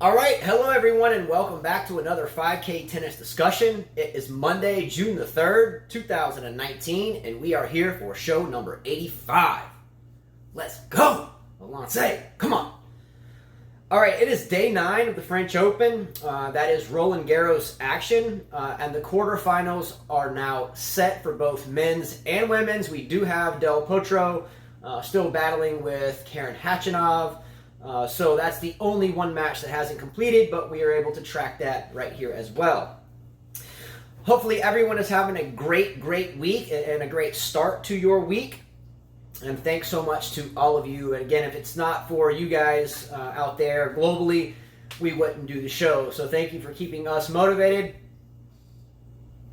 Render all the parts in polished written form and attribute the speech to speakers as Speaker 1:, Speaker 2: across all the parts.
Speaker 1: All right, hello everyone, and welcome back to another 5K tennis discussion. It is Monday, June the 3rd, 2019, and we are here for show number 85. Let's go! Lancez, come on. All right, it is day 9 of the French Open. That is Roland Garros action, and the quarterfinals are now set for both men's and women's. We do have Del Potro still battling with Karen Khachanov. So that's the only one match that hasn't completed, but we are able to track that right here as well. Hopefully everyone is having a great week and a great start to your week. And thanks so much to all of you. And again, if it's not for you guys out there globally, we wouldn't do the show. So thank you for keeping us motivated.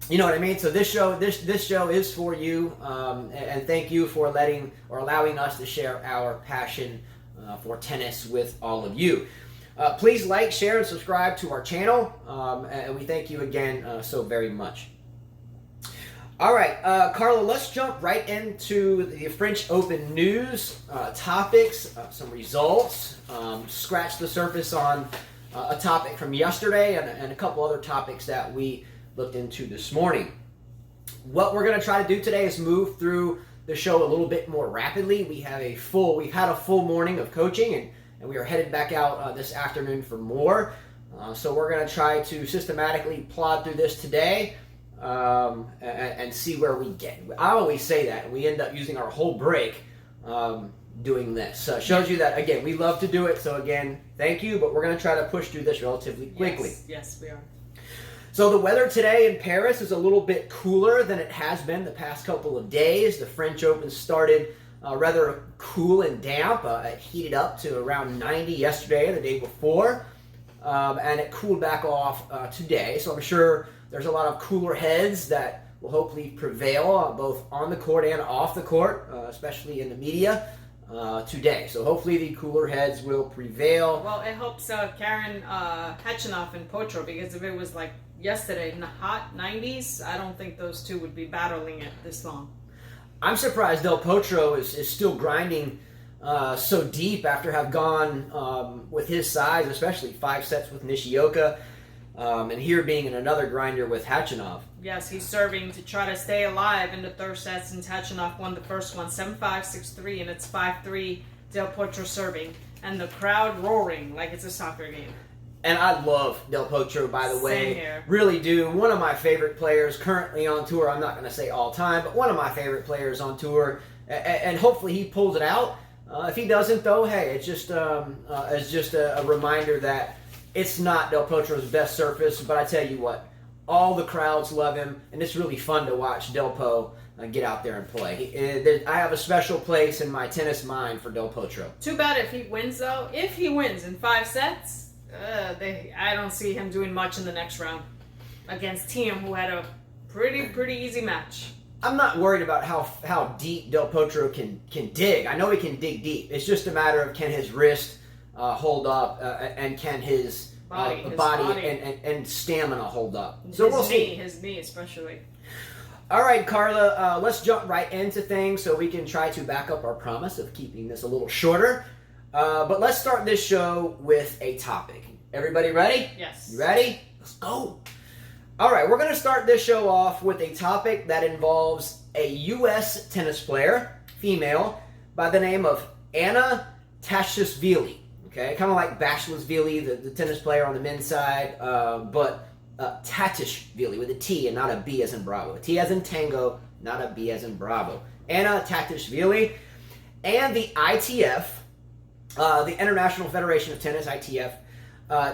Speaker 1: You know what I mean? So this show is for you. And thank you for allowing us to share our passion for tennis with all of you. Please like, share, and subscribe to our channel, and we thank you again so very much. All right, Carla, let's jump right into the French Open news, topics, some results, scratch the surface on a topic from yesterday and a couple other topics that we looked into this morning. What we're going to try to do today is move through the show a little bit more rapidly. We've had a full morning of coaching, and we are headed back out this afternoon for more. So we're going to try to systematically plod through this today and see where we get. I always say that, and we end up using our whole break doing this. So it shows you that, again, we love to do it. So again, thank you, but we're going to try to push through this relatively quickly.
Speaker 2: Yes, we are.
Speaker 1: So the weather today in Paris is a little bit cooler than it has been the past couple of days. The French Open started rather cool and damp. It heated up to around 90 yesterday and the day before, and it cooled back off today. So I'm sure there's a lot of cooler heads that will hopefully prevail both on the court and off the court, especially in the media today. So hopefully the cooler heads will prevail.
Speaker 2: Well, it helps Karen Khachanov and Potro, because if it was like yesterday in the hot 90s, I don't think those two would be battling it this long.
Speaker 1: I'm surprised Del Potro is still grinding so deep after have gone with his size, especially 5 sets with Nishioka, and here being in another grinder with Khachanov.
Speaker 2: Yes, he's serving to try to stay alive in the third set, since Khachanov won the first one 7-5, 6-3, and it's 5-3 Del Potro serving, and the crowd roaring like it's a soccer game.
Speaker 1: And I love Del Potro, by the way.
Speaker 2: Same here.
Speaker 1: Really do. One of my favorite players currently on tour. I'm not going to say all time, but one of my favorite players on tour. And hopefully he pulls it out. If he doesn't, though, hey, it's just a reminder that it's not Del Potro's best surface. But I tell you what, all the crowds love him, and it's really fun to watch Del Po get out there and play. I have a special place in my tennis mind for Del Potro.
Speaker 2: Too bad if he wins, though. If he wins in 5 sets, I don't see him doing much in the next round against Thiem, who had a pretty easy match.
Speaker 1: I'm not worried about how deep Del Potro can dig. I know he can dig deep. It's just a matter of can his wrist hold up and can his body and stamina hold up. So we'll see.
Speaker 2: His knee especially.
Speaker 1: All right, Carla, let's jump right into things so we can try to back up our promise of keeping this a little shorter. But let's start this show with a topic. Everybody ready?
Speaker 2: Yes.
Speaker 1: You ready? Let's go. All right, we're going to start this show off with a topic that involves a U.S. tennis player, female, by the name of Anna Tashishvili. Okay, kind of like Bashlisvili, the tennis player on the men's side, but Tatishvili with a T and not a B as in Bravo. A T as in Tango, not a B as in Bravo. Anna Tatishvili and the ITF, the International Federation of Tennis, ITF,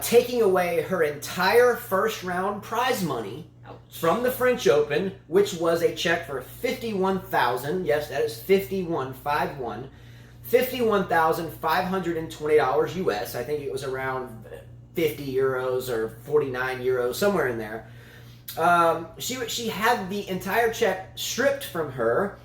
Speaker 1: taking away her entire first round prize money from the French Open, which was a check for $51,000. Yes, that is 51.51. $51,520 US. I think it was around 50 euros or 49 euros, somewhere in there. She had the entire check stripped from her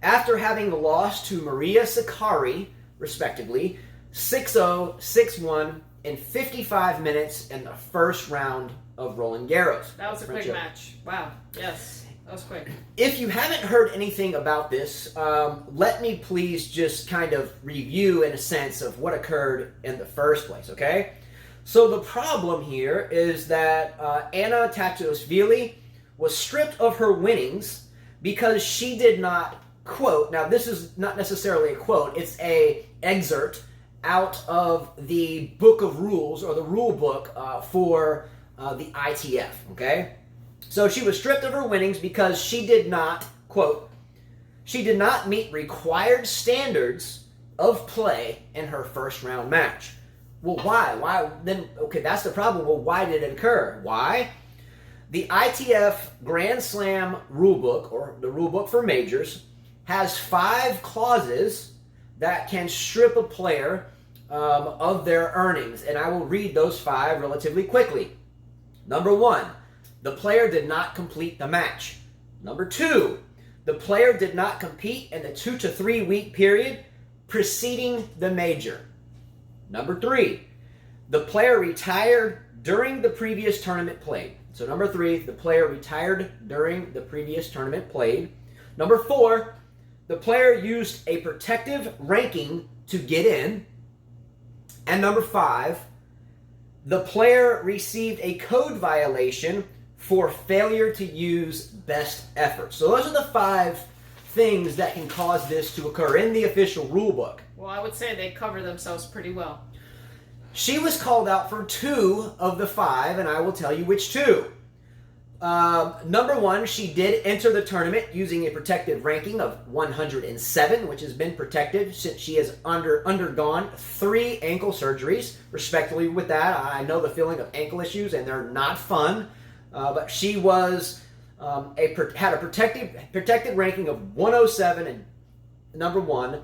Speaker 1: after having lost to Maria Sakkari, respectively, 6-0, 6-1 in 55 minutes in the first round of Roland Garros.
Speaker 2: That was a quick match. Wow. Yes. That was quick.
Speaker 1: If you haven't heard anything about this, let me please just kind of review in a sense of what occurred in the first place, okay? So the problem here is that Anna Tatsouashvili was stripped of her winnings because she did not, quote, now this is not necessarily a quote, it's a excerpt out of the book of rules, or the rule book for the ITF, okay? So she was stripped of her winnings because she did not, quote, she did not meet required standards of play in her first round match. Well, why? Why then? Okay, that's the problem. Well, why did it occur? Why? The ITF Grand Slam rulebook, or the rulebook for majors, has 5 clauses that can strip a player of their earnings, and I will read those 5 relatively quickly. Number 1, the player did not complete the match. Number 2, the player did not compete in the 2 to 3 week period preceding the major. Number 3, the player retired during the previous tournament played. So number 3, the player retired during the previous tournament played. Number 4, the player used a protective ranking to get in. And number 5, the player received a code violation for failure to use best effort. So those are the 5 things that can cause this to occur in the official rule book.
Speaker 2: Well, I would say they cover themselves pretty well.
Speaker 1: She was called out for 2 of the 5, and I will tell you which 2. Number 1, she did enter the tournament using a protective ranking of 107, which has been protective since she has undergone 3 ankle surgeries. Respectfully with that, I know the feeling of ankle issues, and they're not fun. But she was had a protected ranking of 107 and number 1,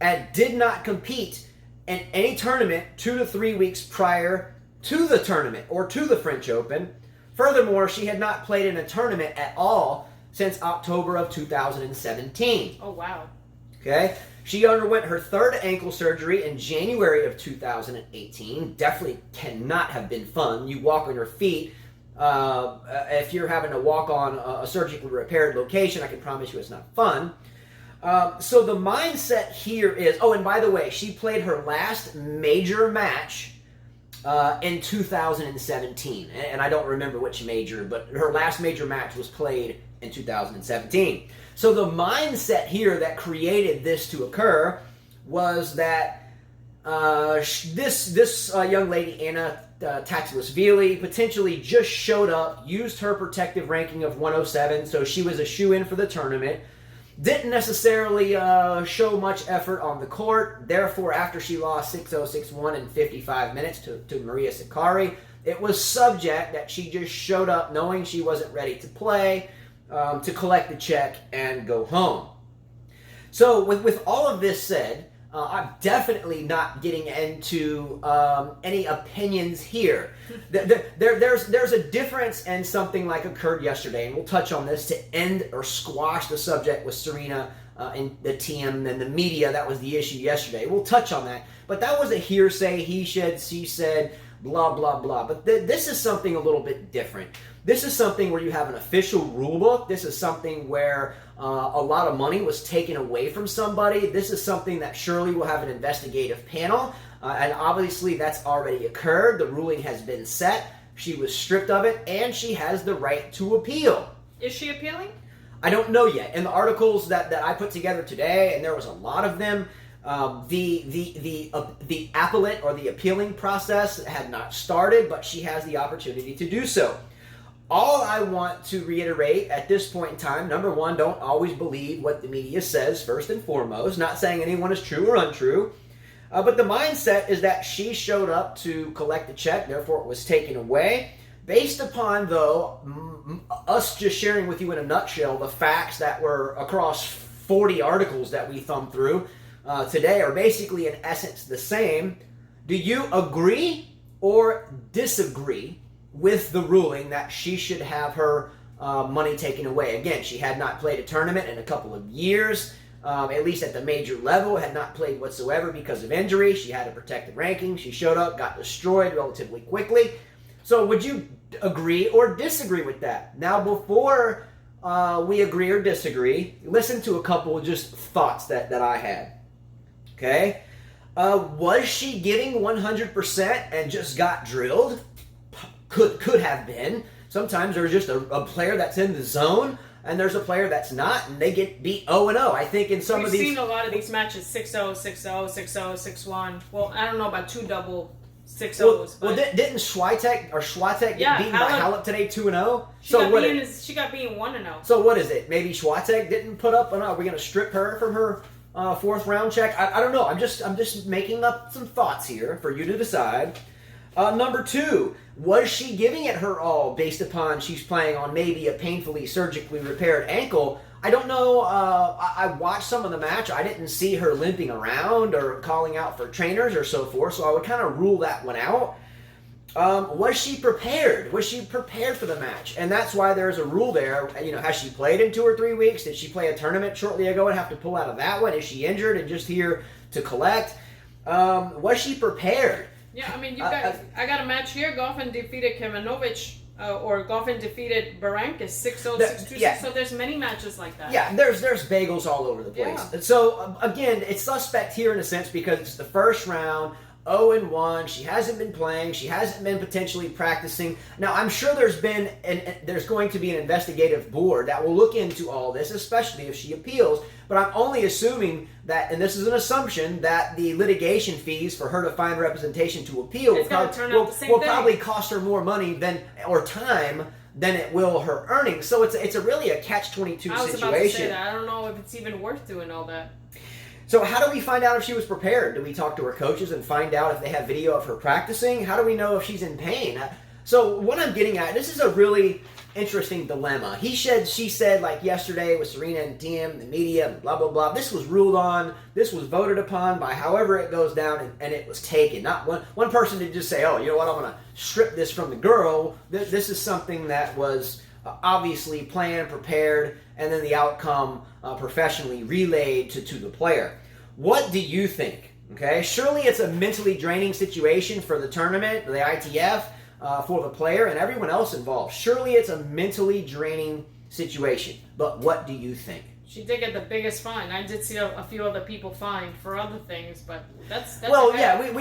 Speaker 1: and did not compete in any tournament 2 to 3 weeks prior to the tournament or to the French Open. Furthermore, she had not played in a tournament at all since October of 2017.
Speaker 2: Oh, wow.
Speaker 1: Okay? She underwent her 3rd ankle surgery in January of 2018. Definitely cannot have been fun. You walk on your feet. If you're having to walk on a surgically repaired location, I can promise you it's not fun. So the mindset here is, oh, and by the way, she played her last major match in 2017. And I don't remember which major, but her last major match was played in 2017. So the mindset here that created this to occur was that this young lady, Anna Tatsouashvili, potentially just showed up, used her protective ranking of 107, so she was a shoo-in for the tournament. Didn't necessarily show much effort on the court. Therefore, after she lost 6-0, 6-1 in 55 minutes to Maria Sakkari, it was subject that she just showed up knowing she wasn't ready to play, to collect the check and go home. So with all of this said, I'm definitely not getting into any opinions here. There's a difference in something like occurred yesterday, and we'll touch on this to end or squash the subject with Serena and the Thiem and the media. That was the issue yesterday. We'll touch on that. But that was a hearsay, he said, she said, blah, blah, blah. But this is something a little bit different. This is something where you have an official rule book. This is something where a lot of money was taken away from somebody. This is something that surely will have an investigative panel. And obviously that's already occurred. The ruling has been set. She was stripped of it, and she has the right to appeal.
Speaker 2: Is she appealing?
Speaker 1: I don't know yet. In the articles that I put together today, and there was a lot of them, the appellate or the appealing process had not started, but she has the opportunity to do so. All I want to reiterate at this point in time, number 1, don't always believe what the media says, first and foremost. Not saying anyone is true or untrue. But the mindset is that she showed up to collect the check, therefore it was taken away. Based upon, though, us just sharing with you in a nutshell the facts that were across 40 articles that we thumbed through today are basically in essence the same. Do you agree or disagree with the ruling that she should have her money taken away? Again, she had not played a tournament in a couple of years, at least at the major level, had not played whatsoever because of injury. She had a protected ranking. She showed up, got destroyed relatively quickly. So would you agree or disagree with that? Now, before we agree or disagree, listen to a couple of just thoughts that I had. Okay? Was she giving 100% and just got drilled? Could have been. Sometimes there's just a player that's in the zone, and there's a player that's not, and they get beat 0-0. I think in some
Speaker 2: We've
Speaker 1: of these...
Speaker 2: We've seen a lot of these matches, 6-0, 6-0, 6-0, 6-1. Well, I don't know about two double 6-0s.
Speaker 1: Well, didn't Swiatek get beaten by Halep today 2-0?
Speaker 2: She got beaten 1-0.
Speaker 1: So what is it? Maybe Swiatek didn't put up... Are we going to strip her from her fourth round check? I don't know. I'm just making up some thoughts here for you to decide. Number 2, was she giving it her all based upon she's playing on maybe a painfully surgically repaired ankle? I don't know. I watched some of the match. I didn't see her limping around or calling out for trainers or so forth, so I would kind of rule that one out. Was she prepared? Was she prepared for the match? And that's why there's a rule there. Has she played in 2 or 3 weeks? Did she play a tournament shortly ago and have to pull out of that one? Is she injured and just here to collect? Was she prepared?
Speaker 2: Yeah, I mean, I got a match here. Goffin defeated Kemanovic, or Goffin defeated Berankis 6-0, 6-2,
Speaker 1: yeah.
Speaker 2: So there's many matches like that.
Speaker 1: Yeah, there's bagels all over the place.
Speaker 2: Yeah.
Speaker 1: So, again, it's suspect here in a sense because it's the first round, 0-1. She hasn't been playing. She hasn't been potentially practicing. Now, I'm sure there's going to be an investigative board that will look into all this, especially if she appeals. But I'm only assuming that, and this is an assumption, that the litigation fees for her to find representation to appeal will probably cost her more money or time than it will her earnings. So it's really a catch-22 situation.
Speaker 2: I was about to say that. I don't know if it's even worth doing all that.
Speaker 1: So how do we find out if she was prepared? Do we talk to her coaches and find out if they have video of her practicing? How do we know if she's in pain? So what I'm getting at, this is a really interesting dilemma. She said, like yesterday with Serena and Thiem, the media, and blah, blah, blah. This was ruled on. This was voted upon by however it goes down, and it was taken. Not one person did just say, oh, you know what, I'm going to strip this from the girl. This is something that was obviously planned, prepared, and then the outcome professionally relayed to the player. What do you think? Okay, surely it's a mentally draining situation for the tournament, the ITF, for the player and everyone else involved. Surely it's a mentally draining situation. But what do you think?
Speaker 2: She did get the biggest fine. I did see a few other people fined for other things, but that's
Speaker 1: we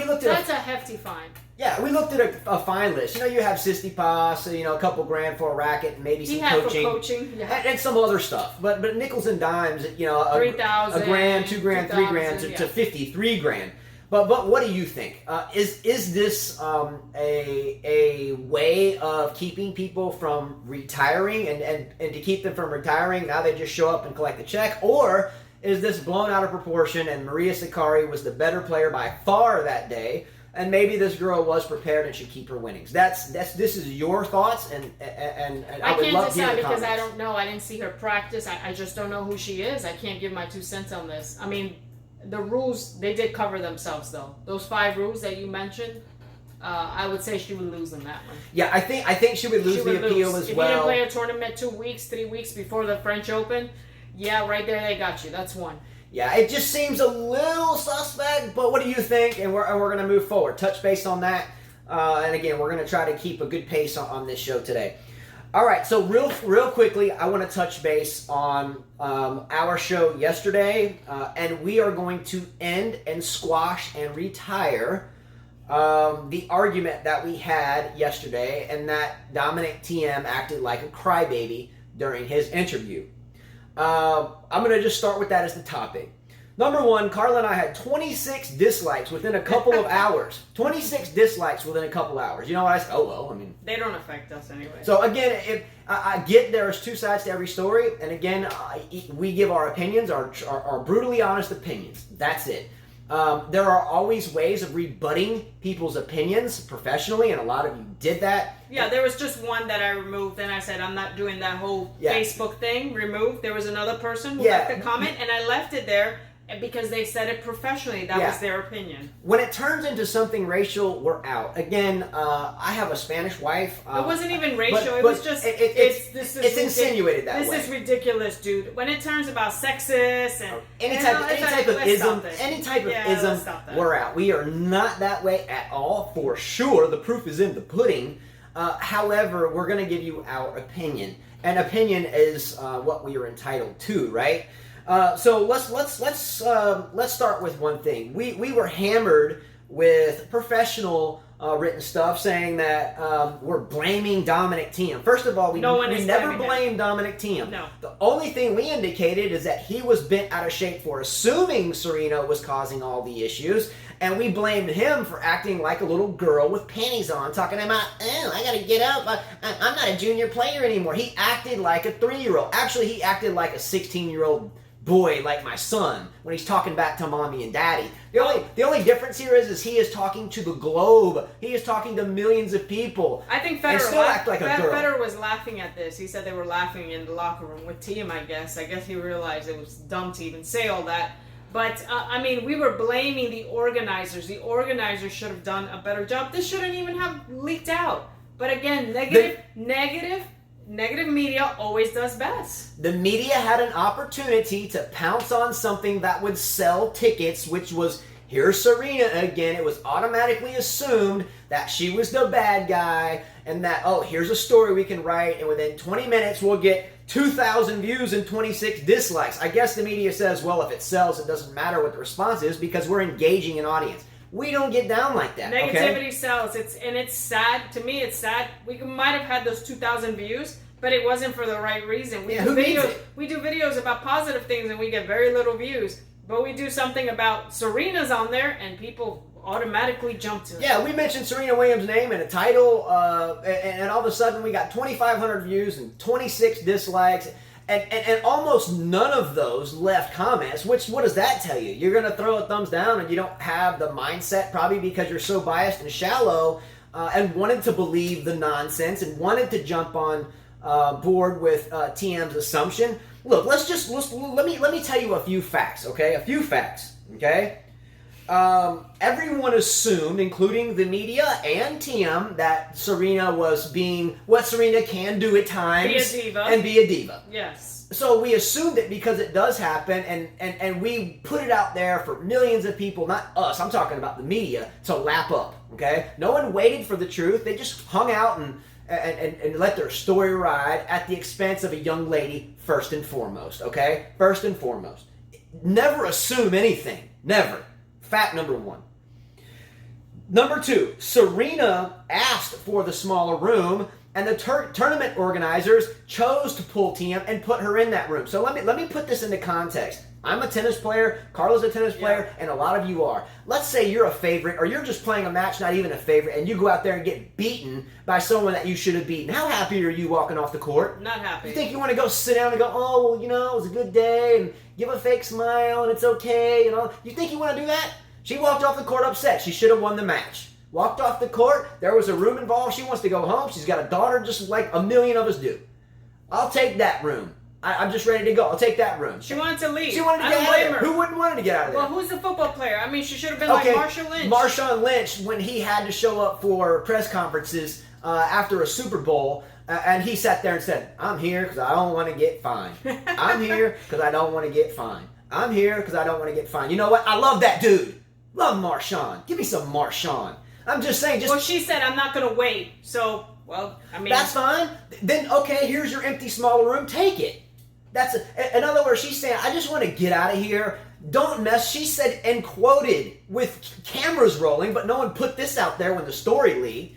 Speaker 1: looked at
Speaker 2: a hefty fine.
Speaker 1: Yeah, we looked at a fine list. You have Sistipas, a couple grand for a racket, maybe some coaching, and some other stuff. But nickels and dimes, $3,000, $1,000, $2,000, $3,000 to $53 grand. But what do you think? Is this a way of keeping people from retiring and to keep them from retiring? Now they just show up and collect the check, or is this blown out of proportion? And Maria Sakkari was the better player by far that day, and maybe this girl was prepared and should keep her winnings. This is your thoughts, and I would love to hear the comments.
Speaker 2: I can't decide because I don't know. I didn't see her practice. I just don't know who she is. I can't give my 2 cents on this. I mean, the rules, they did cover themselves, though. Those 5 rules that you mentioned, I would say she would lose in that one.
Speaker 1: Yeah, I think she would lose the appeal as well.
Speaker 2: If you didn't play a tournament 2 weeks, 3 weeks before the French Open, yeah, right there they got you. That's one.
Speaker 1: Yeah, it just seems a little suspect, but what do you think? And we're going to move forward. Touch base on that. And again, we're going to try to keep a good pace on this show today. All right, so real quickly, I want to touch base on our show yesterday, and we are going to end and squash and retire the argument that we had yesterday, and that Dominic Thiem acted like a crybaby during his interview. I'm going to just start with that as the topic. Number 1, Carla and I had 26 dislikes within a couple of hours. 26 dislikes within a couple hours. You know what I said? Oh, well, I mean...
Speaker 2: They don't affect us anyway.
Speaker 1: So, again, I get there's 2 sides to every story. And, again, we give our opinions, our brutally honest opinions. That's it. There are always ways of rebutting people's opinions professionally, and a lot of you did that.
Speaker 2: Yeah, there was just one that I removed, and I said, I'm not doing that whole Facebook thing. Removed. There was another person who left a comment, and I left it there. Because they said it professionally. That was their opinion.
Speaker 1: When it turns into something racial, we're out. Again, I have a Spanish wife.
Speaker 2: It wasn't even racial. It was just... It's
Speaker 1: insinuated that way.
Speaker 2: This is ridiculous, dude. When it turns about sexist and...
Speaker 1: Any type of ism, we're out. We are not that way at all, for sure. The proof is in the pudding. However, we're going to give you our opinion. And opinion is what we are entitled to, right? So let's start with one thing. We were hammered with professional written stuff saying that we're blaming Dominic Thiem. First of all, we never blamed Dominic Thiem.
Speaker 2: No.
Speaker 1: The only thing we indicated is that he was bent out of shape for assuming Serena was causing all the issues, and we blamed him for acting like a little girl with panties on, talking about, oh, I gotta get up, I'm not a junior player anymore. He acted like a 3-year-old. Actually, he acted like a 16-year-old boy, like my son, when he's talking back to mommy and daddy. The only difference here is he is talking to the globe. He is talking to millions of people.
Speaker 2: I think Federer was laughing at this. He said they were laughing in the locker room with Thiem, I guess. I guess he realized it was dumb to even say all that. But, I mean, we were blaming the organizers. The organizers should have done a better job. This shouldn't even have leaked out. But again, negative media always does best.
Speaker 1: The media had an opportunity to pounce on something that would sell tickets, which was, here's Serena again. It was automatically assumed that she was the bad guy and that, oh, here's a story we can write, and within 20 minutes we'll get 2,000 views and 26 dislikes. I guess the media says, well, if it sells, it doesn't matter what the response is because we're engaging an audience. We don't get down like that.
Speaker 2: Negativity sells. It's sad. To me, it's sad. We might have had those 2,000 views, but it wasn't for the right reason. We do videos about positive things and we get very little views. But we do something about Serena's on there and people automatically jump to it.
Speaker 1: Yeah, we mentioned Serena Williams' name in a title, and all of a sudden we got 2,500 views and 26 dislikes. And almost none of those left comments, what does that tell you? You're going to throw a thumbs down and you don't have the mindset, probably because you're so biased and shallow, and wanted to believe the nonsense and wanted to jump on board with TM's assumption. Look, let me tell you a few facts, okay? A few facts, okay? Everyone assumed, including the media and TM, that Serena was being what Serena can do at times.
Speaker 2: Be a diva.
Speaker 1: And be a diva.
Speaker 2: Yes.
Speaker 1: So we assumed it because it does happen, and we put it out there for millions of people, not us, I'm talking about the media, to lap up, okay? No one waited for the truth. They just hung out and let their story ride at the expense of a young lady, first and foremost, okay? First and foremost. Never assume anything. Never. Fact number one. Number two, Serena asked for the smaller room, and the tournament organizers chose to pull Thiem and put her in that room. So let me put this into context. I'm a tennis player, Carla's a tennis player, and a lot of you are. Let's say you're a favorite, or you're just playing a match, not even a favorite, and you go out there and get beaten by someone that you should have beaten. How happy are you walking off the court?
Speaker 2: Not happy.
Speaker 1: You think you want to go sit down and go, oh, well, it was a good day, and give a fake smile, and it's okay, You think you want to do that? She walked off the court upset. She should have won the match. Walked off the court. There was a room involved. She wants to go home. She's got a daughter just like a million of us do. I'll take that room. I'm just ready to go. I'll take that room.
Speaker 2: She wanted to leave.
Speaker 1: She wanted to get out of there. Who wouldn't want to get out of there?
Speaker 2: Well, who's the football player? I mean, she should have been like Marshawn Lynch.
Speaker 1: Marshawn Lynch, when he had to show up for press conferences after a Super Bowl, and he sat there and said, I'm here because I don't want to get fined. I'm here because I don't want to get fined. I'm here because I don't want to get fined. You know what? I love that dude. Love Marshawn. Give me some Marshawn. I'm just saying.
Speaker 2: Well, she said, I'm not going to wait. So, well, I mean.
Speaker 1: That's fine. Then, okay, here's your empty smaller room. Take it. In other words, she's saying, I just want to get out of here. Don't mess. She said, and quoted with cameras rolling, but no one put this out there when the story leaked.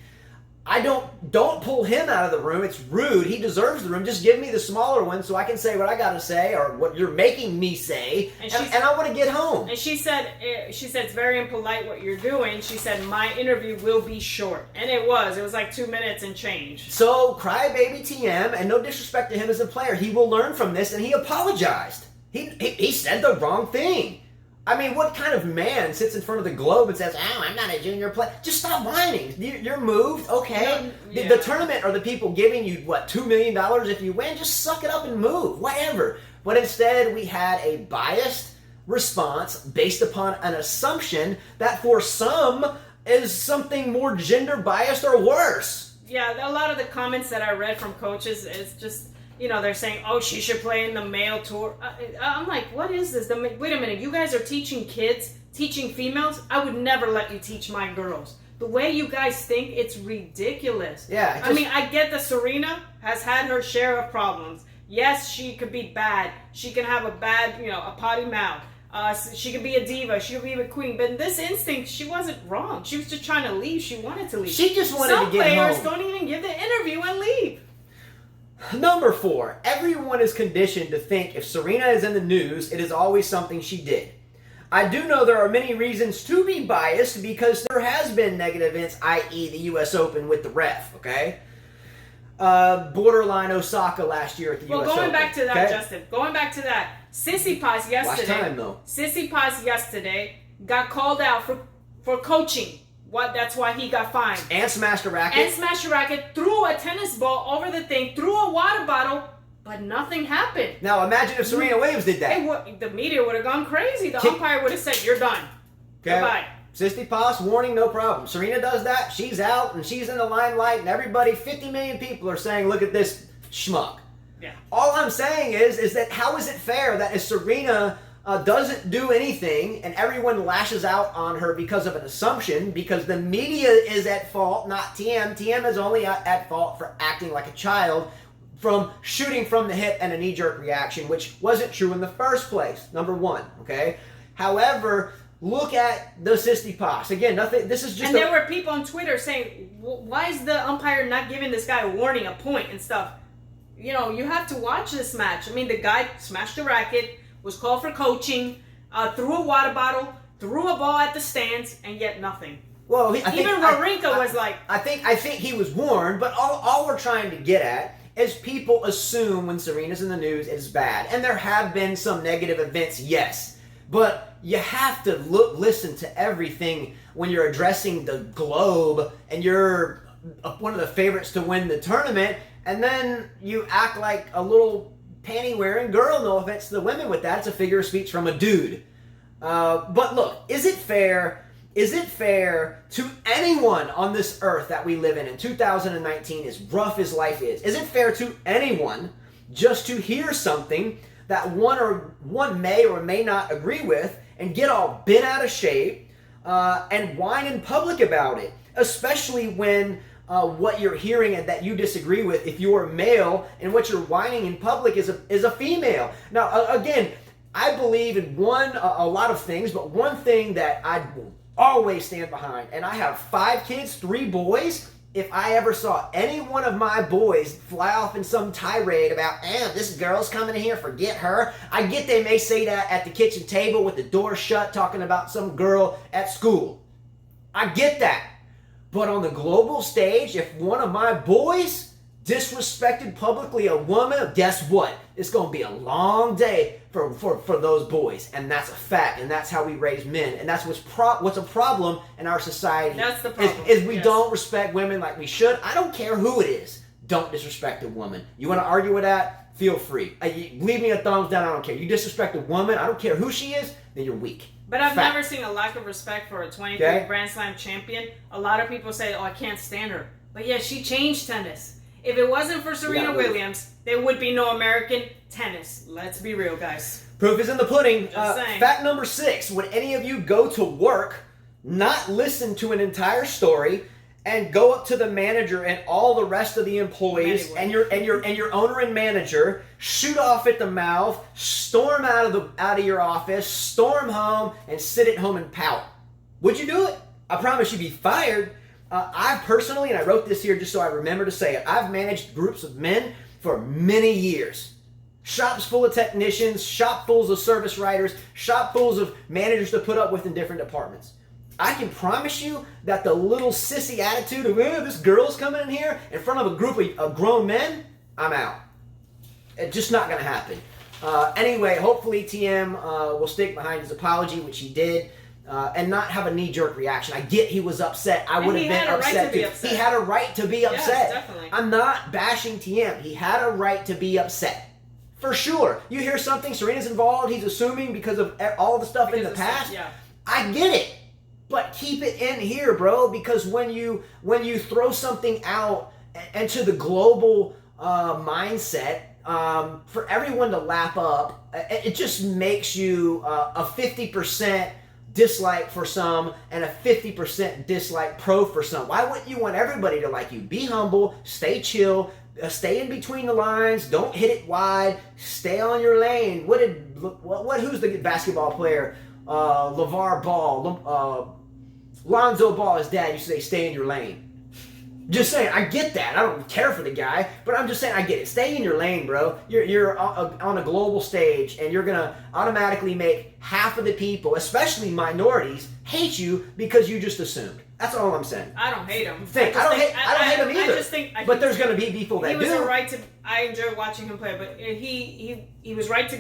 Speaker 1: Don't pull him out of the room. It's rude. He deserves the room. Just give me the smaller one so I can say what I got to say or what you're making me say, and I want to get home.
Speaker 2: And she said it's very impolite what you're doing. She said my interview will be short, and it was. It was like 2 minutes and change.
Speaker 1: So crybaby TM, and no disrespect to him as a player, he will learn from this, and he apologized. He said the wrong thing. I mean, what kind of man sits in front of the globe and says, oh, I'm not a junior player? Just stop whining. You're moved. Okay.
Speaker 2: Yeah.
Speaker 1: The tournament are the people giving you, $2 million if you win? Just suck it up and move. Whatever. But instead, we had a biased response based upon an assumption that for some is something more gender biased or worse.
Speaker 2: Yeah, a lot of the comments that I read from coaches is just... they're saying, oh, she should play in the male tour. I'm like, what is this? Wait a minute. You guys are teaching kids, teaching females? I would never let you teach my girls. The way you guys think, it's ridiculous.
Speaker 1: Yeah.
Speaker 2: I mean, I get that Serena has had her share of problems. Yes, she could be bad. She can have a bad, a potty mouth. She could be a diva. She could be a queen. But in this instinct, she wasn't wrong. She was just trying to leave. She wanted to leave.
Speaker 1: She just wanted
Speaker 2: Some
Speaker 1: to get home.
Speaker 2: players don't even give the interview and leave.
Speaker 1: Number 4, everyone is conditioned to think if Serena is in the news, it is always something she did. I do know there are many reasons to be biased because there has been negative events, i.e. the U.S. Open with the ref, okay? Borderline Osaka last year at the U.S. Open.
Speaker 2: Well, going back to that,
Speaker 1: okay?
Speaker 2: Justin, going back to that, Tsitsipas yesterday.
Speaker 1: Last time, though.
Speaker 2: Tsitsipas yesterday got called out for coaching. That's why he got fined.
Speaker 1: And smashed a racket.
Speaker 2: Threw a tennis ball over the thing, threw a water bottle, but nothing happened.
Speaker 1: Now imagine if Serena Williams did that.
Speaker 2: The media would have gone crazy. The umpire would have said, "You're done.
Speaker 1: Okay.
Speaker 2: Goodbye."
Speaker 1: Tsitsipas, warning, no problem. Serena does that, she's out, and she's in the limelight, and everybody, 50 million people are saying, look at this schmuck.
Speaker 2: Yeah.
Speaker 1: All I'm saying is that how is it fair that if Serena doesn't do anything and everyone lashes out on her because of an assumption, because the media is at fault, not Thiem. Thiem is only at fault for acting like a child, from shooting from the hip and a knee-jerk reaction, which wasn't true in the first place, number 1, okay? However, look at the Tsitsipas. Again, nothing. This is just.
Speaker 2: And there were people on Twitter saying, "Why is the umpire not giving this guy a warning, a point, and stuff?" You have to watch this match. I mean, the guy smashed the racket, was called for coaching, threw a water bottle, threw a ball at the stands, and yet nothing.
Speaker 1: Well,
Speaker 2: even Wawrinka was like.
Speaker 1: I think he was warned, but all we're trying to get at is people assume when Serena's in the news it's bad, and there have been some negative events, yes. But you have to listen to everything when you're addressing the globe and you're one of the favorites to win the tournament, and then you act like a little panty-wearing girl. No offense to the women with that. It's a figure of speech from a dude. But look, is it fair to anyone on this earth that we live in 2019, as rough as life is it fair to anyone just to hear something that one may or may not agree with and get all bent out of shape and whine in public about it, especially when what you're hearing and that you disagree with, if you're male, and what you're whining in public is a female. Now, again, I believe in a lot of things, but one thing that I will always stand behind, and I have 5 kids, 3 boys. If I ever saw any one of my boys fly off in some tirade about, this girl's coming in here, forget her. I get they may say that at the kitchen table with the door shut, talking about some girl at school. I get that. But on the global stage, if one of my boys disrespected publicly a woman, guess what? It's going to be a long day for those boys. And that's a fact. And that's how we raise men. And that's what's a problem in our society.
Speaker 2: That's the problem.
Speaker 1: Is we don't respect women like we should. I don't care who it is. Don't disrespect a woman. You want to argue with that? Feel free. Leave me a thumbs down. I don't care. You disrespect a woman, I don't care who she is, then you're weak.
Speaker 2: But I've never seen a lack of respect for a 23 Grand Slam champion. A lot of people say, I can't stand her. But yeah, she changed tennis. If it wasn't for Serena Williams, there would be no American tennis. Let's be real, guys.
Speaker 1: Proof is in the pudding.
Speaker 2: Just saying.
Speaker 1: Fact number 6. Would any of you go to work, not listen to an entire story, and go up to the manager and all the rest of the employees and your owner and manager, shoot off at the mouth, storm out of your office, storm home, and sit at home and pout? Would you do it? I promise you'd be fired. I personally, and I wrote this here just so I remember to say it, I've managed groups of men for many years. Shops full of technicians, shop fulls of service writers, shop fulls of managers to put up with in different departments. I can promise you that the little sissy attitude of, this girl's coming in here in front of a group of grown men, I'm out. It's just not going to happen. Anyway, hopefully Thiem will stick behind his apology, which he did. And not have a knee-jerk reaction. I get he was upset. I would have been upset too. He had a right to be upset.
Speaker 2: Yes, definitely.
Speaker 1: I'm not bashing Thiem. He had a right to be upset. For sure. You hear something, Serena's involved, he's assuming because of all the stuff in the past.
Speaker 2: Yeah.
Speaker 1: I get it. But keep it in here, bro, because when you throw something out into the global mindset, for everyone to lap up, it just makes you a 50% dislike for some and a 50% dislike pro for some. Why wouldn't you want everybody to like you? Be humble, stay chill, stay in between the lines. Don't hit it wide. Stay on your lane. Who's the basketball player? LeVar Ball. Lonzo Ball, his dad used to say, stay in your lane. Just saying, I get that. I don't care for the guy, but I'm just saying, I get it. Stay in your lane, bro. You're on a global stage, and you're going to automatically make half of the people, especially minorities, hate you because you just assumed. That's all I'm saying.
Speaker 2: I don't hate him.
Speaker 1: I don't hate him either.
Speaker 2: I just think,
Speaker 1: but there's going to be people that do.
Speaker 2: He was right to. I enjoy watching him play, but he was right to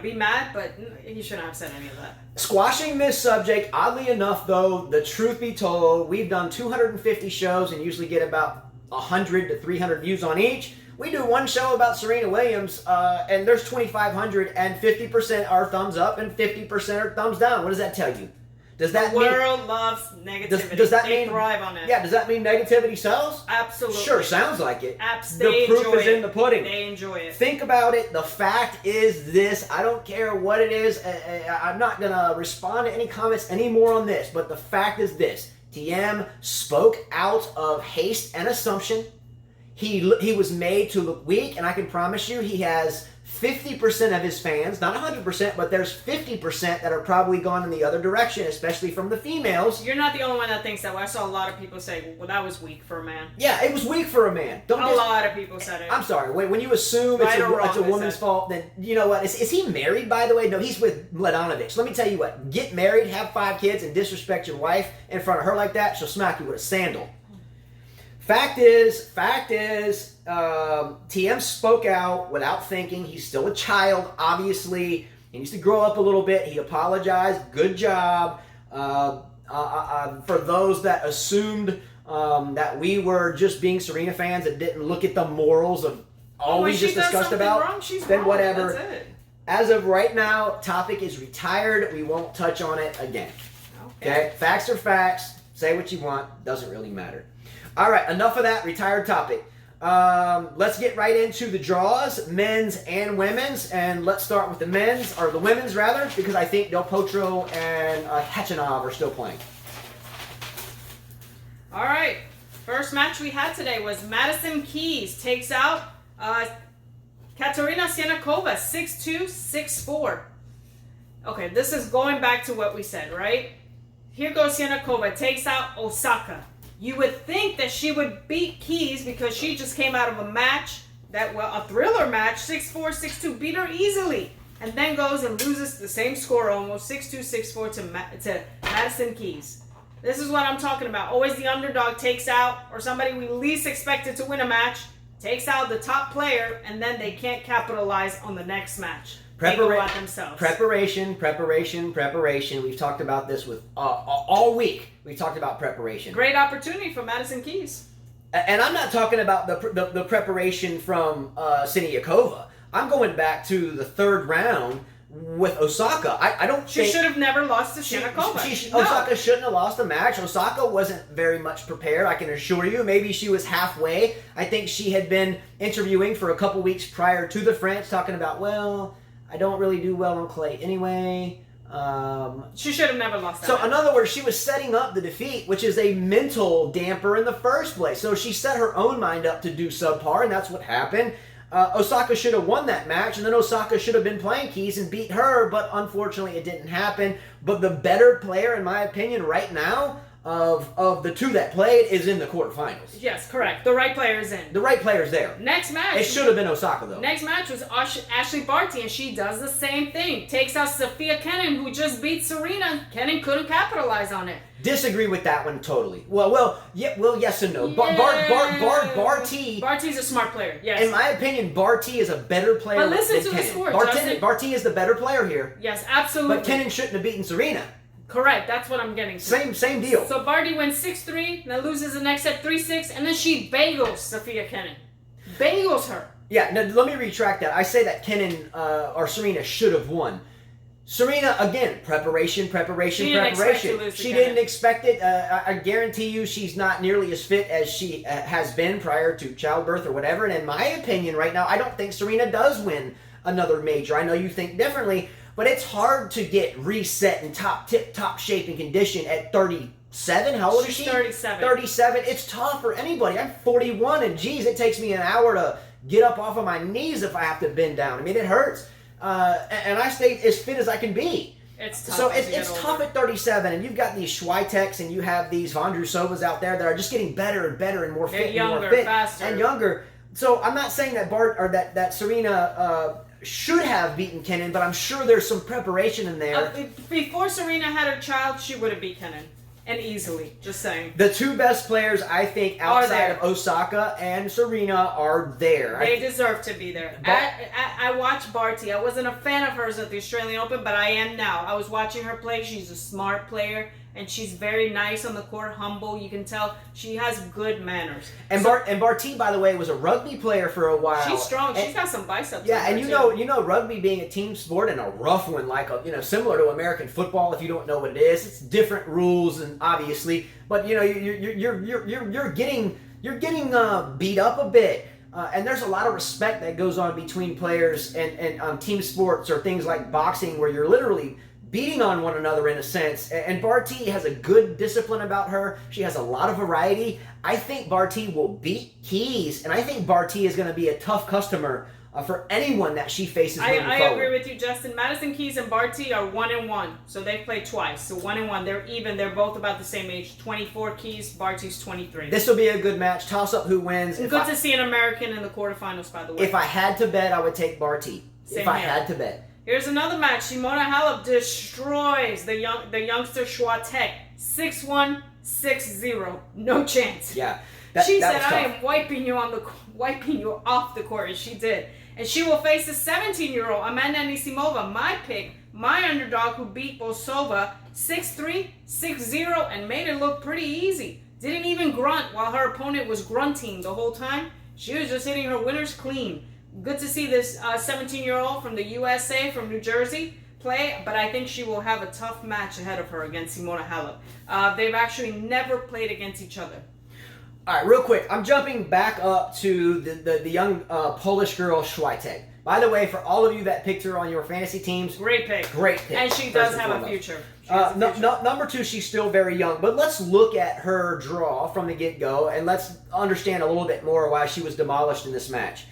Speaker 2: be mad, but he shouldn't have said any of that.
Speaker 1: Squashing this subject, oddly enough, though, the truth be told, we've done 250 shows and usually get about 100 to 300 views on each. We do one show about Serena Williams, and there's 2,500, and 50% are thumbs up and 50% are thumbs down. What does that tell you? Does that
Speaker 2: the world loves negativity.
Speaker 1: Does that
Speaker 2: they
Speaker 1: mean
Speaker 2: thrive on it?
Speaker 1: Yeah. Does that mean negativity sells?
Speaker 2: Absolutely.
Speaker 1: Sure, sounds like it.
Speaker 2: The
Speaker 1: proof is in the pudding.
Speaker 2: They enjoy it.
Speaker 1: Think about it. The fact is this. I don't care what it is. I'm not gonna respond to any comments anymore on this. But the fact is this: Thiem spoke out of haste and assumption. He was made to look weak, and I can promise you, he has 50% of his fans, not 100%, but there's 50% that are probably gone in the other direction, especially from the females.
Speaker 2: You're not the only one that thinks that. I saw a lot of people say, well, that was weak for a man.
Speaker 1: Yeah, it was weak for a man.
Speaker 2: A lot of people said it.
Speaker 1: I'm sorry. When you assume it's a woman's fault, then you know what? Is he married, by the way? No, he's with Mladenovic. Let me tell you what. Get married, have 5 kids, and disrespect your wife in front of her like that, she'll smack you with a sandal. Fact is, Thiem spoke out without thinking. He's still a child, obviously. He needs to grow up a little bit. He apologized. Good job. For those that assumed that we were just being Serena fans and didn't look at the morals of all we just discussed about, then whatever.
Speaker 2: That's it.
Speaker 1: As of right now, topic is retired. We won't touch on it again. Okay? Facts are facts. Say what you want. Doesn't really matter. All right, enough of that retired topic. Let's get right into the draws, men's and women's, and let's start with the women's rather, because I think Del Potro and Khachanov are still playing.
Speaker 2: All right, first match we had today was Madison Keys takes out Katerina Siniakova 6-2, 6-4. Okay, this is going back to what we said, right? Here goes Siniakova, takes out Osaka. You would think that she would beat Keys because she just came out of a match, a thriller match, 6-4, 6-2, beat her easily. And then goes and loses the same score almost, 6-2, 6-4 to Madison Keys. This is what I'm talking about. Always the underdog takes out, or somebody we least expected to win a match, takes out the top player, and then they can't capitalize on the next match. They go out themselves.
Speaker 1: Preparation. We've talked about this with all week. We've talked about preparation.
Speaker 2: Great opportunity for Madison Keys.
Speaker 1: And I'm not talking about the preparation from Siniakova. I'm going back to the third round with Osaka. I don't
Speaker 2: She should have never lost to Siniakova.
Speaker 1: Osaka shouldn't have lost the match. Osaka wasn't very much prepared, I can assure you. Maybe she was halfway. I think she had been interviewing for a couple weeks prior to the French, talking about, well, I don't really do well on clay anyway.
Speaker 2: She should have never lost that
Speaker 1: So,
Speaker 2: match.
Speaker 1: in other words, she was setting up the defeat, which is a mental damper in the first place. So she set her own mind up to do subpar, and that's what happened. Osaka should have won that match, and then Osaka should have been playing Keys and beat her, but unfortunately it didn't happen. But the better player, in my opinion, right now, of the two that played is in the quarterfinals.
Speaker 2: Yes, correct. The right player is in.
Speaker 1: The right player's there.
Speaker 2: Next match.
Speaker 1: It should have been Osaka, though.
Speaker 2: Next match was Ashley Barty, and she does the same thing. Takes out Sofia Kenin, who just beat Serena. Kenin couldn't capitalize on it.
Speaker 1: Disagree with that one totally. Well, yes and no. Barty.
Speaker 2: Barty's a smart player. Yes.
Speaker 1: In my opinion, Barty is a better player
Speaker 2: But listen
Speaker 1: than
Speaker 2: to
Speaker 1: Kenin.
Speaker 2: the score.
Speaker 1: Barty is the better player here.
Speaker 2: Yes, absolutely.
Speaker 1: But Kenin shouldn't have beaten Serena.
Speaker 2: Correct. That's what I'm getting to.
Speaker 1: Same deal.
Speaker 2: So Barty wins 6-3, then loses the next set 3-6, and then she bagels Sofia Kenin. Bagels her.
Speaker 1: Yeah, now let me retract that. I say that Kenin or Serena should have won. Serena, again, preparation.
Speaker 2: She didn't
Speaker 1: expect it. I guarantee you she's not nearly as fit as she has been prior to childbirth or whatever. And in my opinion right now, I don't think Serena does win another major. I know you think differently, but it's hard to get reset in top shape and condition at 33 37? How old is she?
Speaker 2: She's 37.
Speaker 1: 37. It's tough for anybody. I'm 41, and geez, it takes me an hour to get up off of my knees if I have to bend down. I mean, it hurts. And I stay as fit as I can be.
Speaker 2: It's tough.
Speaker 1: So it's tough at 37, and you've got these YTEX and you have these Vondrousovas out there that are just getting better and better and more fit and
Speaker 2: younger,
Speaker 1: more fit
Speaker 2: faster.
Speaker 1: and younger. So I'm not saying that Serena should have beaten Kenin, but I'm sure there's some preparation in there.
Speaker 2: Before Serena had her child, she would have beat Kenin. And easily, just saying.
Speaker 1: The two best players, I think, outside of Osaka and Serena are there.
Speaker 2: They deserve to be there. I watched Barty. I wasn't a fan of hers at the Australian Open, but I am now. I was watching her play. She's a smart player, and she's very nice on the court, humble. You can tell she has good manners.
Speaker 1: And Barty, by the way, was a rugby player for a while.
Speaker 2: She's strong. She's got some biceps.
Speaker 1: Yeah, and you know, rugby being a team sport and a rough one, like similar to American football. If you don't know what it is, it's different rules and obviously, but you're getting beat up a bit. And there's a lot of respect that goes on between players and team sports or things like boxing where you're literally beating on one another in a sense. And Barty has a good discipline about her. She has a lot of variety. I think Barty will beat Keys, and I think Barty is going to be a tough customer for anyone that she faces moving forward.
Speaker 2: I agree with you, Justin. Madison Keys and Barty are 1-1, so they played twice. So 1-1, they're even. They're both about the same age. 24 Keys, Barty's 23.
Speaker 1: This will be a good match. Toss up who wins.
Speaker 2: Good to see an American in the quarterfinals, by the way.
Speaker 1: If I had to bet, I would take Barty.
Speaker 2: Same
Speaker 1: I
Speaker 2: here.
Speaker 1: had to bet.
Speaker 2: Here's another match. Simona Halep destroys the youngster Swiatek. 6-1, 6-0. No chance.
Speaker 1: Yeah.
Speaker 2: She
Speaker 1: that
Speaker 2: said,
Speaker 1: was tough.
Speaker 2: "I am wiping you off the court," and she did. And she will face the 17-year-old Amanda Anisimova, my pick, my underdog, who beat Bosova 6-3, 6-0, and made it look pretty easy. Didn't even grunt while her opponent was grunting the whole time. She was just hitting her winners clean. Good to see this 17-year-old from the USA, from New Jersey, play, but I think she will have a tough match ahead of her against Simona Halep. They've actually never played against each other.
Speaker 1: All right, real quick, I'm jumping back up to the young Polish girl Swiatek. By the way, for all of you that picked her on your fantasy teams,
Speaker 2: Great pick.
Speaker 1: Great pick.
Speaker 2: And she does have a future.
Speaker 1: Number two, she's still very young, but let's look at her draw from the get-go, and let's understand a little bit more why she was demolished in this match.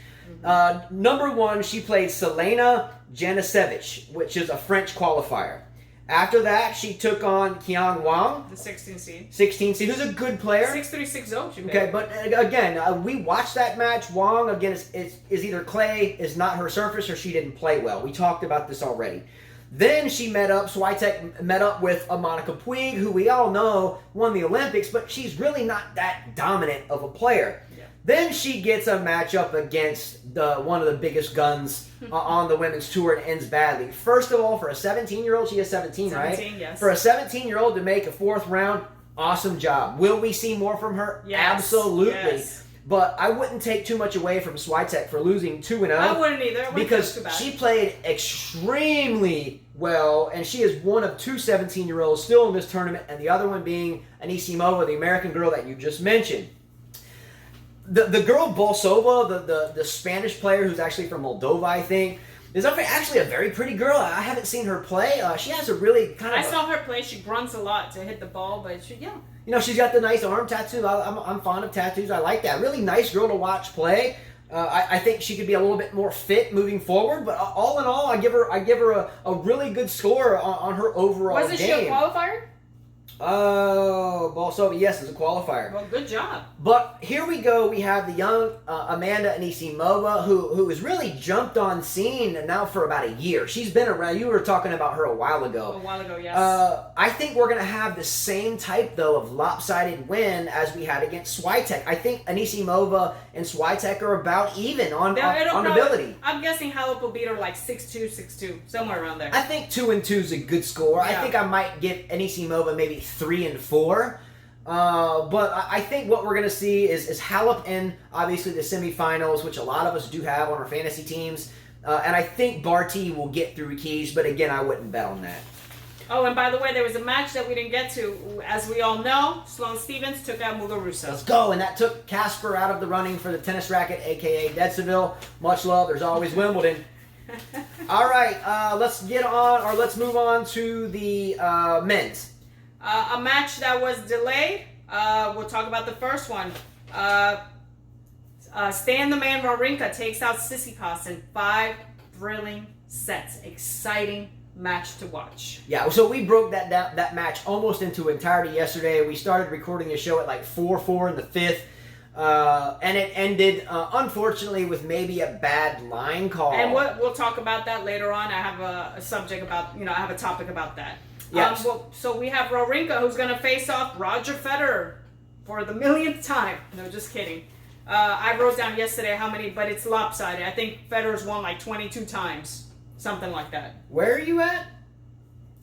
Speaker 1: Number one, she played Selena Janisevich, which is a French qualifier. After that, she took on Qian Wang,
Speaker 2: The 16 seed.
Speaker 1: 16 seed, who's a good player.
Speaker 2: 6-3, 6-0. She
Speaker 1: Okay, but again, we watched that match. Wang, again, is either clay is not her surface or she didn't play well. We talked about this already. Then Swiatek met up with a Monica Puig, who we all know won the Olympics, but she's really not that dominant of a player. Yeah. Then she gets a matchup against one of the biggest guns on the women's tour and ends badly. First of all, for a 17-year-old, she is 17, right?
Speaker 2: 17, yes.
Speaker 1: For a 17-year-old to make a fourth round, awesome job. Will we see more from her?
Speaker 2: Yes.
Speaker 1: Absolutely.
Speaker 2: Yes.
Speaker 1: But I wouldn't take too much away from Swiatek for losing 2-0.
Speaker 2: I wouldn't either.
Speaker 1: Because she played extremely well, and she is one of two 17-year-olds still in this tournament, and the other one being Anisimova, the American girl that you just mentioned. The girl Bolsova, the Spanish player who's actually from Moldova, I think, is actually a very pretty girl. I haven't seen her play. She has a really
Speaker 2: I saw her play. She grunts a lot to hit the ball, but
Speaker 1: she's got the nice arm tattoo. I'm fond of tattoos. I like that. Really nice girl to watch play. I think she could be a little bit more fit moving forward. But all in all, I give her a really good score on her overall game.
Speaker 2: Wasn't she a qualifier?
Speaker 1: Oh, Bolsova, yes, it's a qualifier.
Speaker 2: Well, good job.
Speaker 1: But here we go. We have the young Amanda Anisimova, who has really jumped on scene now for about a year. She's been around. You were talking about her a while ago.
Speaker 2: A while ago, yes.
Speaker 1: I think we're going to have the same type, though, of lopsided win as we had against Swiatek. I think Anisimova and Swiatek are about even on ability.
Speaker 2: I'm guessing Halep will beat her like 6-2, 6-2, somewhere around there.
Speaker 1: I think 2-2 is a good score. Yeah. I think I might give Anisimova maybe 3-4. But I think what we're going to see is Halep in, obviously, the semifinals, which a lot of us do have on our fantasy teams. And I think Barty will get through Keys, but again, I wouldn't bet on that.
Speaker 2: Oh, and by the way, there was a match that we didn't get to. As we all know, Sloane Stephens took out Muguruza.
Speaker 1: Let's go. And that took Casper out of the running for the tennis racket, a.k.a. Dedseville. Much love. There's always Wimbledon. All right, let's move on to the men's.
Speaker 2: A match that was delayed. We'll talk about the first one. Stan the Man Wawrinka takes out Tsitsipas in 5 thrilling sets. Exciting match to watch.
Speaker 1: Yeah, so we broke that match almost into entirety yesterday. We started recording the show at like 4-4 in the 5th. And it ended, unfortunately, with maybe a bad line call.
Speaker 2: And we'll talk about that later on. I have a subject about, I have a topic about that.
Speaker 1: Yes.
Speaker 2: So we have Wawrinka, who's going to face off Roger Federer for the millionth time. No, just kidding. I wrote down yesterday how many, but it's lopsided. I think Federer's won like 22 times. Something like that.
Speaker 1: Where are you at?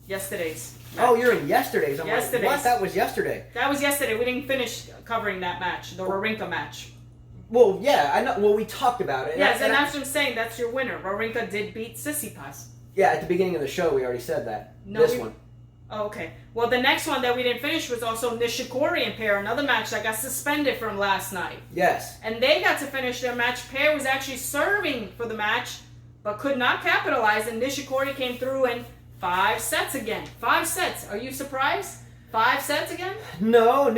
Speaker 2: Yesterday's
Speaker 1: match. Oh, you're in yesterday's. I'm
Speaker 2: yesterday's.
Speaker 1: Like, what? That was yesterday.
Speaker 2: That was yesterday. We didn't finish covering that match, the Wawrinka match.
Speaker 1: Well, yeah, I know. Well, we talked about it.
Speaker 2: Yes, and that's what I'm saying. That's your winner. Wawrinka did beat Tsitsipas.
Speaker 1: Yeah, at the beginning of the show, we already said that.
Speaker 2: No,
Speaker 1: this one.
Speaker 2: Oh, okay. Well, the next one that we didn't finish was also Nishikori and Pair, another match that got suspended from last night.
Speaker 1: Yes.
Speaker 2: And they got to finish their match. Pair was actually serving for the match, but could not capitalize, and Nishikori came through in 5 sets again. 5 sets. Are you surprised? 5 sets again?
Speaker 1: No,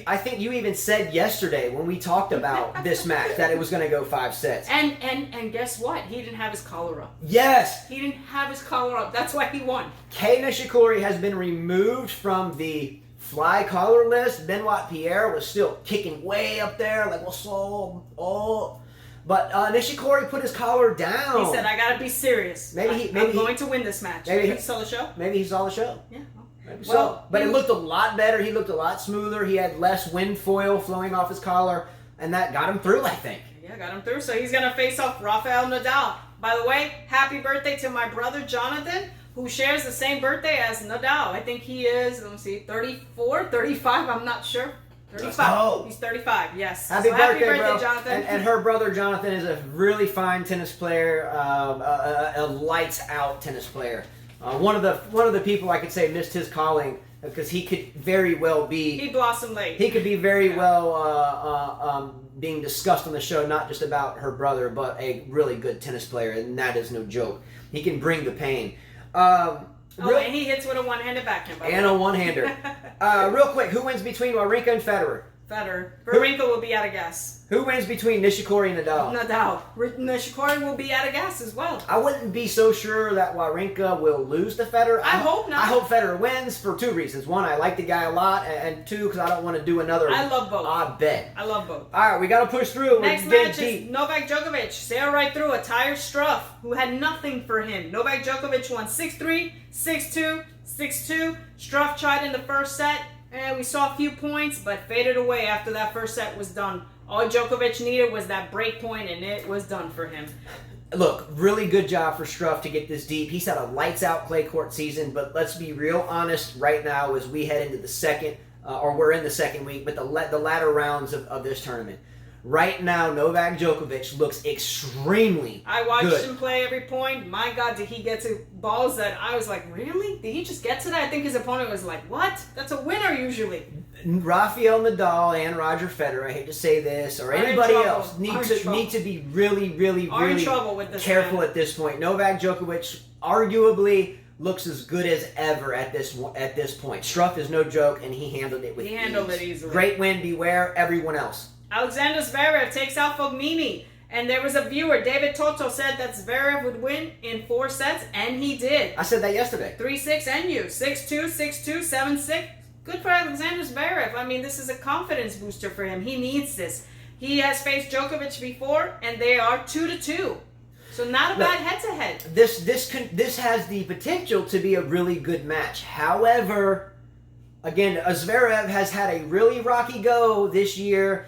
Speaker 1: I think you even said yesterday when we talked about this match that it was going to go 5 sets.
Speaker 2: And guess what? He didn't have his collar up.
Speaker 1: Yes.
Speaker 2: He didn't have his collar up. That's why he won.
Speaker 1: Kei Nishikori has been removed from the fly collar list. Benoit Pierre was still kicking way up there, like, but Nishikori put his collar down.
Speaker 2: He said, "I gotta be serious. I'm going to win this match." Maybe he saw the show.
Speaker 1: Maybe he saw the show.
Speaker 2: Yeah.
Speaker 1: Maybe so. But it looked a lot better. He looked a lot smoother. He had less wind foil flowing off his collar, and that got him through, I think.
Speaker 2: Yeah, got him through. So he's gonna face off Rafael Nadal. By the way, happy birthday to my brother Jonathan, who shares the same birthday as Nadal. I think he is, 34, 35, I'm not sure. 35. He's 35, yes.
Speaker 1: Happy birthday, bro.
Speaker 2: Jonathan.
Speaker 1: And her brother Jonathan is a really fine tennis player, a lights-out tennis player. One of the people I could say missed his calling because he could very well be...
Speaker 2: He blossomed late.
Speaker 1: He could be very well being discussed on the show, not just about her brother, but a really good tennis player, and that is no joke. He can bring the pain.
Speaker 2: And he hits with a one-handed backhand.
Speaker 1: And a one-hander. Real quick, who wins between Wawrinka and Federer?
Speaker 2: Federer. Wawrinka will be out of gas.
Speaker 1: Who wins between Nishikori and Nadal?
Speaker 2: Nadal. Nishikori will be out of gas as well.
Speaker 1: I wouldn't be so sure that Wawrinka will lose to Federer.
Speaker 2: I hope not.
Speaker 1: I hope Federer wins for 2 reasons. 1, I like the guy a lot, and 2, because I don't want to do another odd bet.
Speaker 2: I love both.
Speaker 1: All right, we got to push through.
Speaker 2: Next match is Novak Djokovic. Sail right through a Tyre Struff, who had nothing for him. Novak Djokovic won 6-3, 6-2, 6-2. Struff tried in the first set. And we saw a few points, but faded away after that first set was done. All Djokovic needed was that break point, and it was done for him.
Speaker 1: Look, really good job for Struff to get this deep. He's had a lights-out clay court season, but let's be real honest right now as we head into the second, or we're in the second week, but the latter rounds of this tournament. Right now, Novak Djokovic looks extremely
Speaker 2: I watched
Speaker 1: good.
Speaker 2: him play every point. My God, did he get to balls that I was like, really? Did he just get to that? I think his opponent was like, what? That's a winner usually.
Speaker 1: Rafael Nadal and Roger Federer, I hate to say this, or anybody else, need to be really careful at this point. Novak Djokovic arguably looks as good as ever at this point. Struff is no joke, and he handled it with ease.
Speaker 2: He handled it easily.
Speaker 1: Great win, beware everyone else.
Speaker 2: Alexander Zverev takes out Fognini. And there was a viewer, David Toto, said that Zverev would win in 4 sets, and he did.
Speaker 1: I said that yesterday.
Speaker 2: 3-6 and you. 6-2, 6-2, 7-6. Good for Alexander Zverev. I mean, this is a confidence booster for him. He needs this. He has faced Djokovic before, and they are 2-2. So not a bad head-to-head.
Speaker 1: This has the potential to be a really good match. However, again, Zverev has had a really rocky go this year.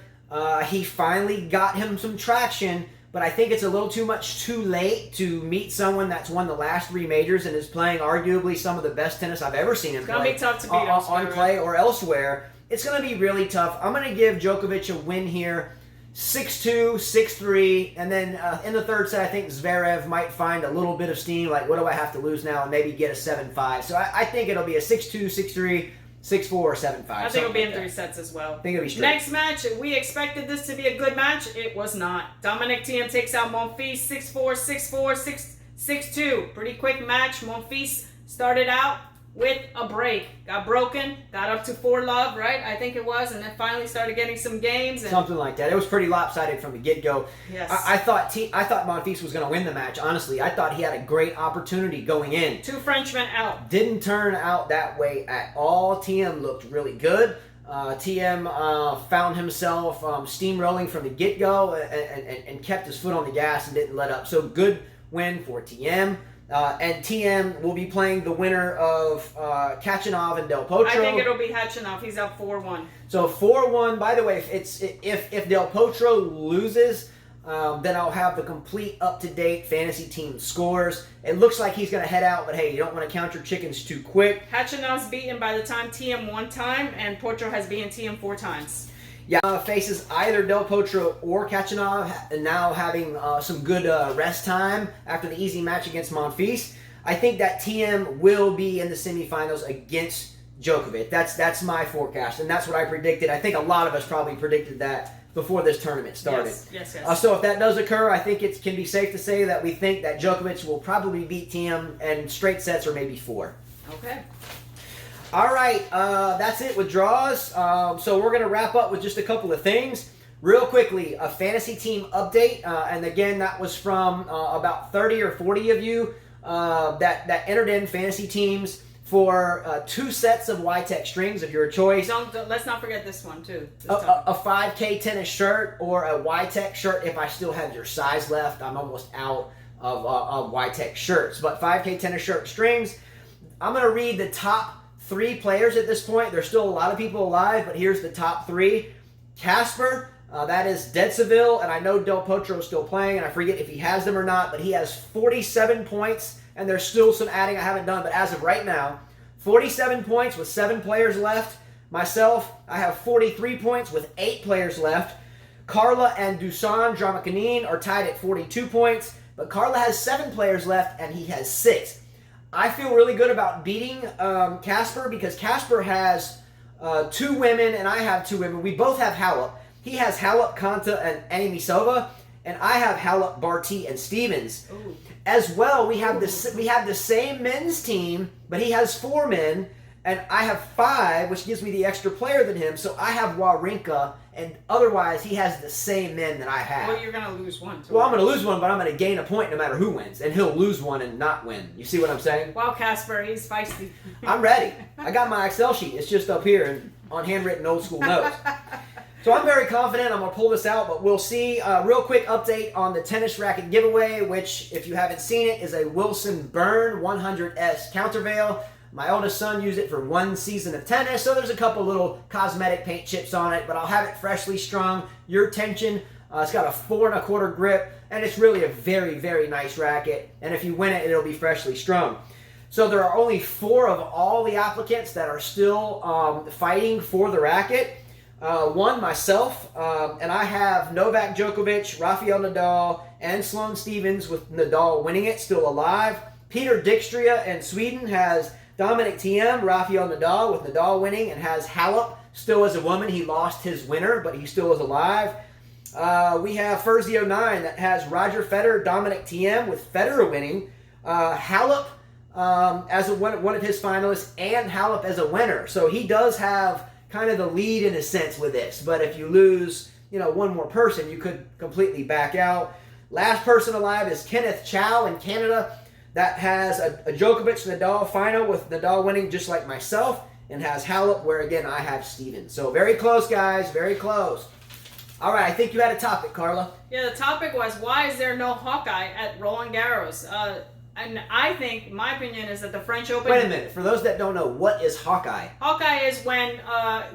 Speaker 1: He finally got him some traction, but I think it's a little too late to meet someone that's won the last 3 majors and is playing arguably some of the best tennis I've ever seen him play.
Speaker 2: It's going to be tough to beat him
Speaker 1: on clay or elsewhere. It's going to be really tough. I'm going to give Djokovic a win here, 6-2, 6-3, and then in the third set, I think Zverev might find a little bit of steam, like what do I have to lose now, and maybe get a 7-5. So I think it'll be a 6-2, 6-3, 6-4 or 7-5.
Speaker 2: I think it'll be in 3 sets as well.
Speaker 1: I think it'll be straight.
Speaker 2: Next match, we expected this to be a good match. It was not. Dominic Thiem takes out Monfils 6-4, 6-4, 6-2. Pretty quick match. Monfils started out with a break. Got broken, got up to 4-love, right? I think it was, and then finally started getting some games. And
Speaker 1: something like that. It was pretty lopsided from the get-go.
Speaker 2: Yes.
Speaker 1: I thought Monfils was going to win the match, honestly. I thought he had a great opportunity going in.
Speaker 2: 2 Frenchmen out.
Speaker 1: Didn't turn out that way at all. Thiem looked really good. Thiem found himself steamrolling from the get-go and kept his foot on the gas and didn't let up. So good win for Thiem. And Thiem will be playing the winner of Khachanov and Del Potro.
Speaker 2: I think it'll be Khachanov. He's up 4-1.
Speaker 1: So 4-1. By the way, if Del Potro loses, then I'll have the complete up-to-date fantasy team scores. It looks like he's going to head out, but hey, you don't want to count your chickens too quick.
Speaker 2: Khachanov's beaten by the time Thiem 1 time, and Potro has beaten Thiem 4 times.
Speaker 1: Yeah, faces either Del Potro or Khachanov, and now having some good rest time after the easy match against Monfils. I think that Thiem will be in the semifinals against Djokovic. That's my forecast, and that's what I predicted. I think a lot of us probably predicted that before this tournament started.
Speaker 2: Yes.
Speaker 1: So if that does occur, I think it can be safe to say that we think that Djokovic will probably beat Thiem in straight sets or maybe 4.
Speaker 2: Okay.
Speaker 1: All right, that's it with draws. So we're going to wrap up with just a couple of things. Real quickly, a fantasy team update. And again, that was from about 30 or 40 of you that entered in fantasy teams for 2 sets of YTEX strings of your choice.
Speaker 2: Let's not forget this one, too.
Speaker 1: A 5K tennis shirt or a YTEX shirt if I still have your size left. I'm almost out of YTEX shirts. But 5K tennis shirt strings. I'm going to read the top 3 players at this point. There's still a lot of people alive, but here's the top 3. Casper, that is Dedseville, and I know Del Potro is still playing, and I forget if he has them or not, but he has 47 points, and there's still some adding I haven't done, but as of right now, 47 points with 7 players left. Myself, I have 43 points with 8 players left. Carla and Dusan Dramakanin are tied at 42 points, but Carla has 7 players left, and he has 6. I feel really good about beating Casper because Casper has 2 women and I have 2 women. We both have Halep. He has Halep, Konta, and Animisova, and I have Halep, Barty, and Stevens.
Speaker 2: Ooh.
Speaker 1: As well, we have the same men's team, but he has 4 men, and I have 5, which gives me the extra player than him. So I have Wawrinka, and otherwise he has the same men that I have.
Speaker 2: Well, you're going to lose one.
Speaker 1: Well, I'm going to lose one, but I'm going to gain a point no matter who wins, and he'll lose one and not win. You see what I'm saying?
Speaker 2: Wow, Casper, he's feisty.
Speaker 1: I'm ready. I got my Excel sheet. It's just up here and on handwritten old school notes. So I'm very confident I'm going to pull this out, but we'll see. Real quick update on the tennis racket giveaway, which, if you haven't seen it, is a Wilson Burn 100S countervail. My oldest son used it for 1 season of tennis, so there's a couple little cosmetic paint chips on it, but I'll have it freshly strung. Your tension. It's got a 4 1/4 grip, and it's really a very, very nice racket. And if you win it, it'll be freshly strung. So there are only 4 of all the applicants that are still fighting for the racket. 1, myself, and I have Novak Djokovic, Rafael Nadal, and Sloane Stephens with Nadal winning it, still alive. Peter Dijkstra in Sweden has Dominic Thiem, Rafael Nadal with Nadal winning, and has Halep still as a woman. He lost his winner, but he still is alive. We have Furzio9 that has Roger Federer, Dominic Thiem with Federer winning, Halep as one of his finalists, and Halep as a winner. So he does have kind of the lead in a sense with this. But if you lose, one more person, you could completely back out. Last person alive is Kenneth Chow in Canada. That has a Djokovic-Nadal final with Nadal winning just like myself, and has Halep, where again I have Stevens. So very close, guys, very close. All right, I think you had a topic, Carla.
Speaker 2: Yeah, the topic was, why is there no Hawkeye at Roland Garros? And I think, my opinion is that the French Open...
Speaker 1: Wait a minute. For those that don't know, what is Hawkeye?
Speaker 2: Hawkeye is when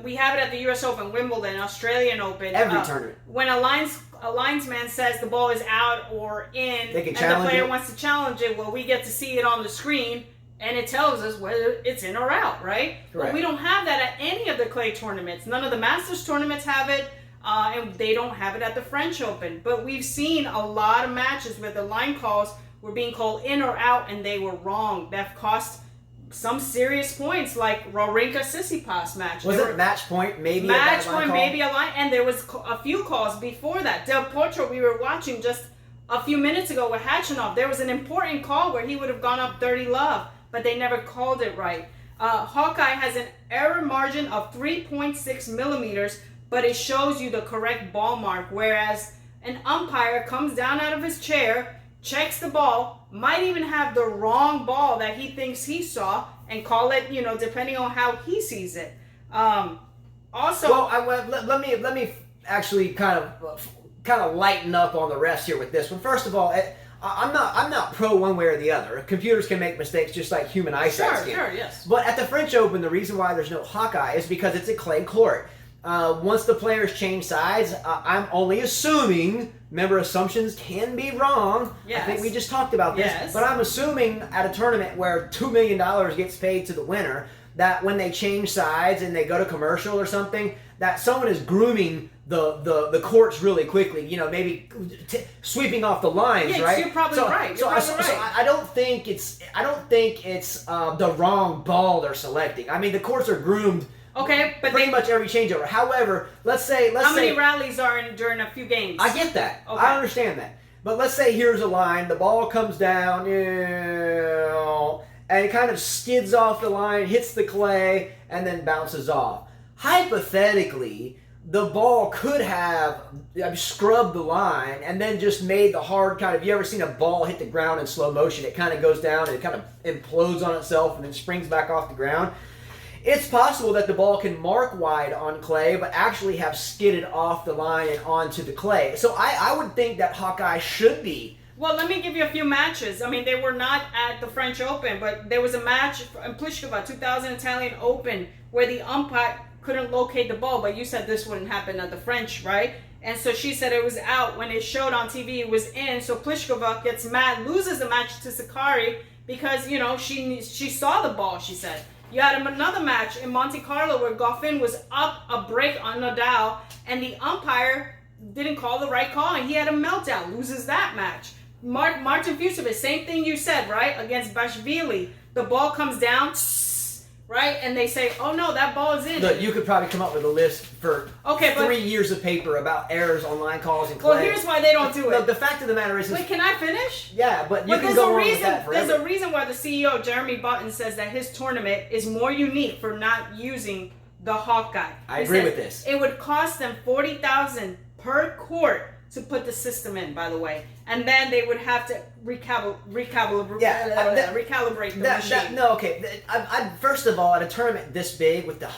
Speaker 2: we have it at the U.S. Open, Wimbledon, Australian Open.
Speaker 1: Every tournament.
Speaker 2: When a linesman says the ball is out or in,
Speaker 1: they can
Speaker 2: and the player wants to challenge it, well, we get to see it on the screen, and it tells us whether it's in or out, right?
Speaker 1: Correct.
Speaker 2: But we don't have that at any of the clay tournaments. None of the Masters tournaments have it, and they don't have it at the French Open. But we've seen a lot of matches where the line calls were being called in or out, and they were wrong. That cost some serious points, like Wawrinka Tsitsipas match.
Speaker 1: Was it match point? Maybe
Speaker 2: match point, maybe a line, and there was a few calls before that. Del Potro, we were watching just a few minutes ago with Khachanov. There was an important call where he would have gone up 30 love, but they never called it right. Hawkeye has an error margin of 3.6 millimeters, but it shows you the correct ball mark, whereas an umpire comes down out of his chair, checks the ball, might even have the wrong ball that he thinks he saw, and call it, depending on how he sees it. Also,
Speaker 1: well, let me actually kind of lighten up on the refs here with this one. First of all, I'm not pro one way or the other. Computers can make mistakes just like human eyesight can.
Speaker 2: Sure, yes.
Speaker 1: But at the French Open, the reason why there's no Hawkeye is because it's a clay court. Once the players change sides, I'm only assuming. Remember, assumptions can be wrong.
Speaker 2: Yes.
Speaker 1: I think we just talked about this.
Speaker 2: Yes.
Speaker 1: But I'm assuming at a tournament where $2 million gets paid to the winner, that when they change sides and they go to commercial or something, that someone is grooming the courts really quickly. Maybe sweeping off the lines, right?
Speaker 2: You're probably right.
Speaker 1: So I don't think it's the wrong ball they're selecting. I mean, the courts are groomed.
Speaker 2: Okay, but
Speaker 1: pretty much every changeover. However, let's say
Speaker 2: how many rallies are in during a few games?
Speaker 1: I get that.
Speaker 2: Okay.
Speaker 1: I understand that. But let's say here's a line. The ball comes down, and it kind of skids off the line, hits the clay, and then bounces off. Hypothetically, the ball could have scrubbed the line and then just made the hard kind of. You ever seen a ball hit the ground in slow motion? It kind of goes down and it kind of implodes on itself and then springs back off the ground. It's possible that the ball can mark wide on clay, but actually have skidded off the line and onto the clay. So I would think that Hawkeye should be.
Speaker 2: Well, let me give you a few matches. I mean, they were not at the French Open, but there was a match in Pliskova, 2000 Italian Open, where the umpire couldn't locate the ball, but you said this wouldn't happen at the French, right? And so she said it was out. When it showed on TV, it was in. So Pliskova gets mad, loses the match to Sakari because, she saw the ball, she said. You had another match in Monte Carlo where Goffin was up a break on Nadal, and the umpire didn't call the right call, and he had a meltdown, loses that match. Martin Fucsovics, same thing you said, right? Against Bashvili. The ball comes down, right? And they say, oh no, that ball is in.
Speaker 1: Look, you could probably come up with a list for 3 years of paper about errors on line calls and clay.
Speaker 2: Well, here's why they don't do it.
Speaker 1: The fact of the matter is...
Speaker 2: Wait, can I finish?
Speaker 1: Yeah, but you can go on with that forever.
Speaker 2: There's a reason why the CEO, Jeremy Button, says that his tournament is more unique for not using the Hawkeye.
Speaker 1: I agree with this.
Speaker 2: It would cost them $40,000 per court to put the system in, by the way. And then they would have to recalibrate the machine.
Speaker 1: First of all, at a tournament this big with the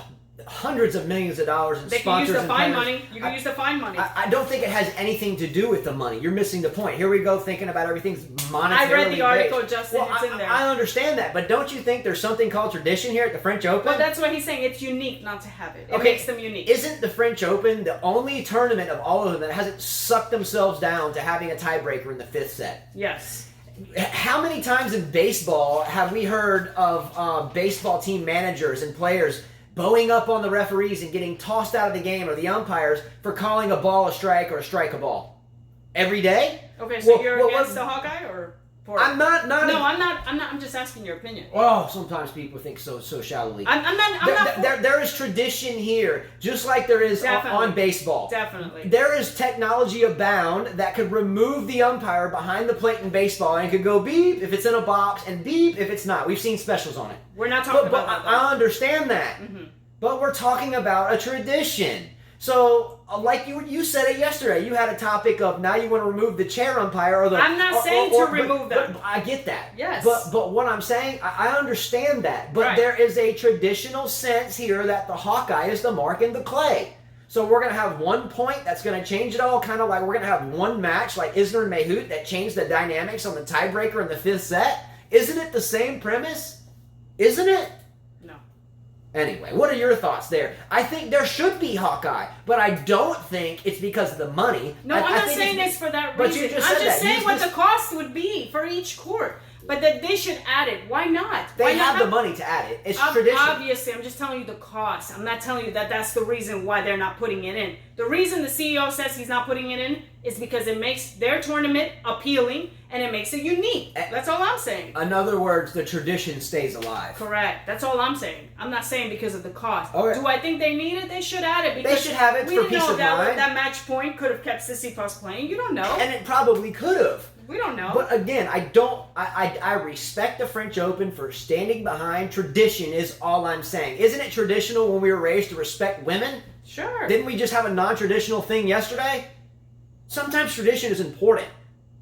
Speaker 1: hundreds of millions of dollars in
Speaker 2: they
Speaker 1: sponsors
Speaker 2: can use the fine money. You can use the fine money.
Speaker 1: I don't think it has anything to do with the money. You're missing the point. Here we go thinking about everything's monetarily
Speaker 2: I read the article,
Speaker 1: based.
Speaker 2: Justin.
Speaker 1: Well,
Speaker 2: it's in there.
Speaker 1: I understand that, but don't you think there's something called tradition here at the French Open?
Speaker 2: But that's what he's saying. It's unique not to have it. It makes them unique.
Speaker 1: Isn't the French Open the only tournament of all of them that hasn't sucked themselves down to having a tiebreaker in the fifth set?
Speaker 2: Yes.
Speaker 1: How many times in baseball have we heard of baseball team managers and players bowing up on the referees and getting tossed out of the game or the umpires for calling a ball a strike or a strike a ball? Every day?
Speaker 2: Okay, so you're against the Hawkeye or for
Speaker 1: I'm not.
Speaker 2: No, I'm not. I'm just asking your opinion.
Speaker 1: Oh, sometimes people think so shallowly.
Speaker 2: I'm not.
Speaker 1: There is tradition here, just like there is on baseball.
Speaker 2: Definitely.
Speaker 1: There is technology abound that could remove the umpire behind the plate in baseball, and it could go beep if it's in a box and beep if it's not. We've seen specials on it.
Speaker 2: We're not talking about that.
Speaker 1: I understand that.
Speaker 2: Mm-hmm.
Speaker 1: But we're talking about a tradition. So, like you said it yesterday, you had a topic of now you want to remove the chair umpire or the.
Speaker 2: I'm not saying to remove that.
Speaker 1: But I get that.
Speaker 2: Yes.
Speaker 1: But what I'm saying, I understand that. But
Speaker 2: right.
Speaker 1: There is a traditional sense here that the Hawkeye is the mark in the clay. So we're going to have one point that's going to change it all, kind of like we're going to have one match like Isner and Mahut that changed the dynamics on the tiebreaker in the fifth set. Isn't it the same premise? Isn't it? Anyway, what are your thoughts there? I think there should be Hawkeye, but I don't think it's because of the money.
Speaker 2: No, I'm not saying it's for that reason.
Speaker 1: But you just
Speaker 2: I'm
Speaker 1: said
Speaker 2: just
Speaker 1: that.
Speaker 2: saying what the cost would be for each court. But that they should add it. Why not?
Speaker 1: They have the money to add it. It's tradition.
Speaker 2: Obviously, I'm just telling you the cost. I'm not telling you that that's the reason why they're not putting it in. The reason the CEO says he's not putting it in is because it makes their tournament appealing and it makes it unique. That's all I'm saying.
Speaker 1: In other words, the tradition stays alive.
Speaker 2: Correct. That's all I'm saying. I'm not saying because of the cost.
Speaker 1: Okay.
Speaker 2: Do I think they need it? They should add it. Because
Speaker 1: they should have it
Speaker 2: we
Speaker 1: for
Speaker 2: didn't
Speaker 1: peace
Speaker 2: know
Speaker 1: of mind.
Speaker 2: that match point could have kept Tsitsipas playing. You don't know.
Speaker 1: And it probably could have.
Speaker 2: We don't know.
Speaker 1: But again, I respect the French Open for standing behind tradition is all I'm saying. Isn't it traditional when we were raised to respect women?
Speaker 2: Sure.
Speaker 1: Didn't we just have a non-traditional thing yesterday? Sometimes tradition is important.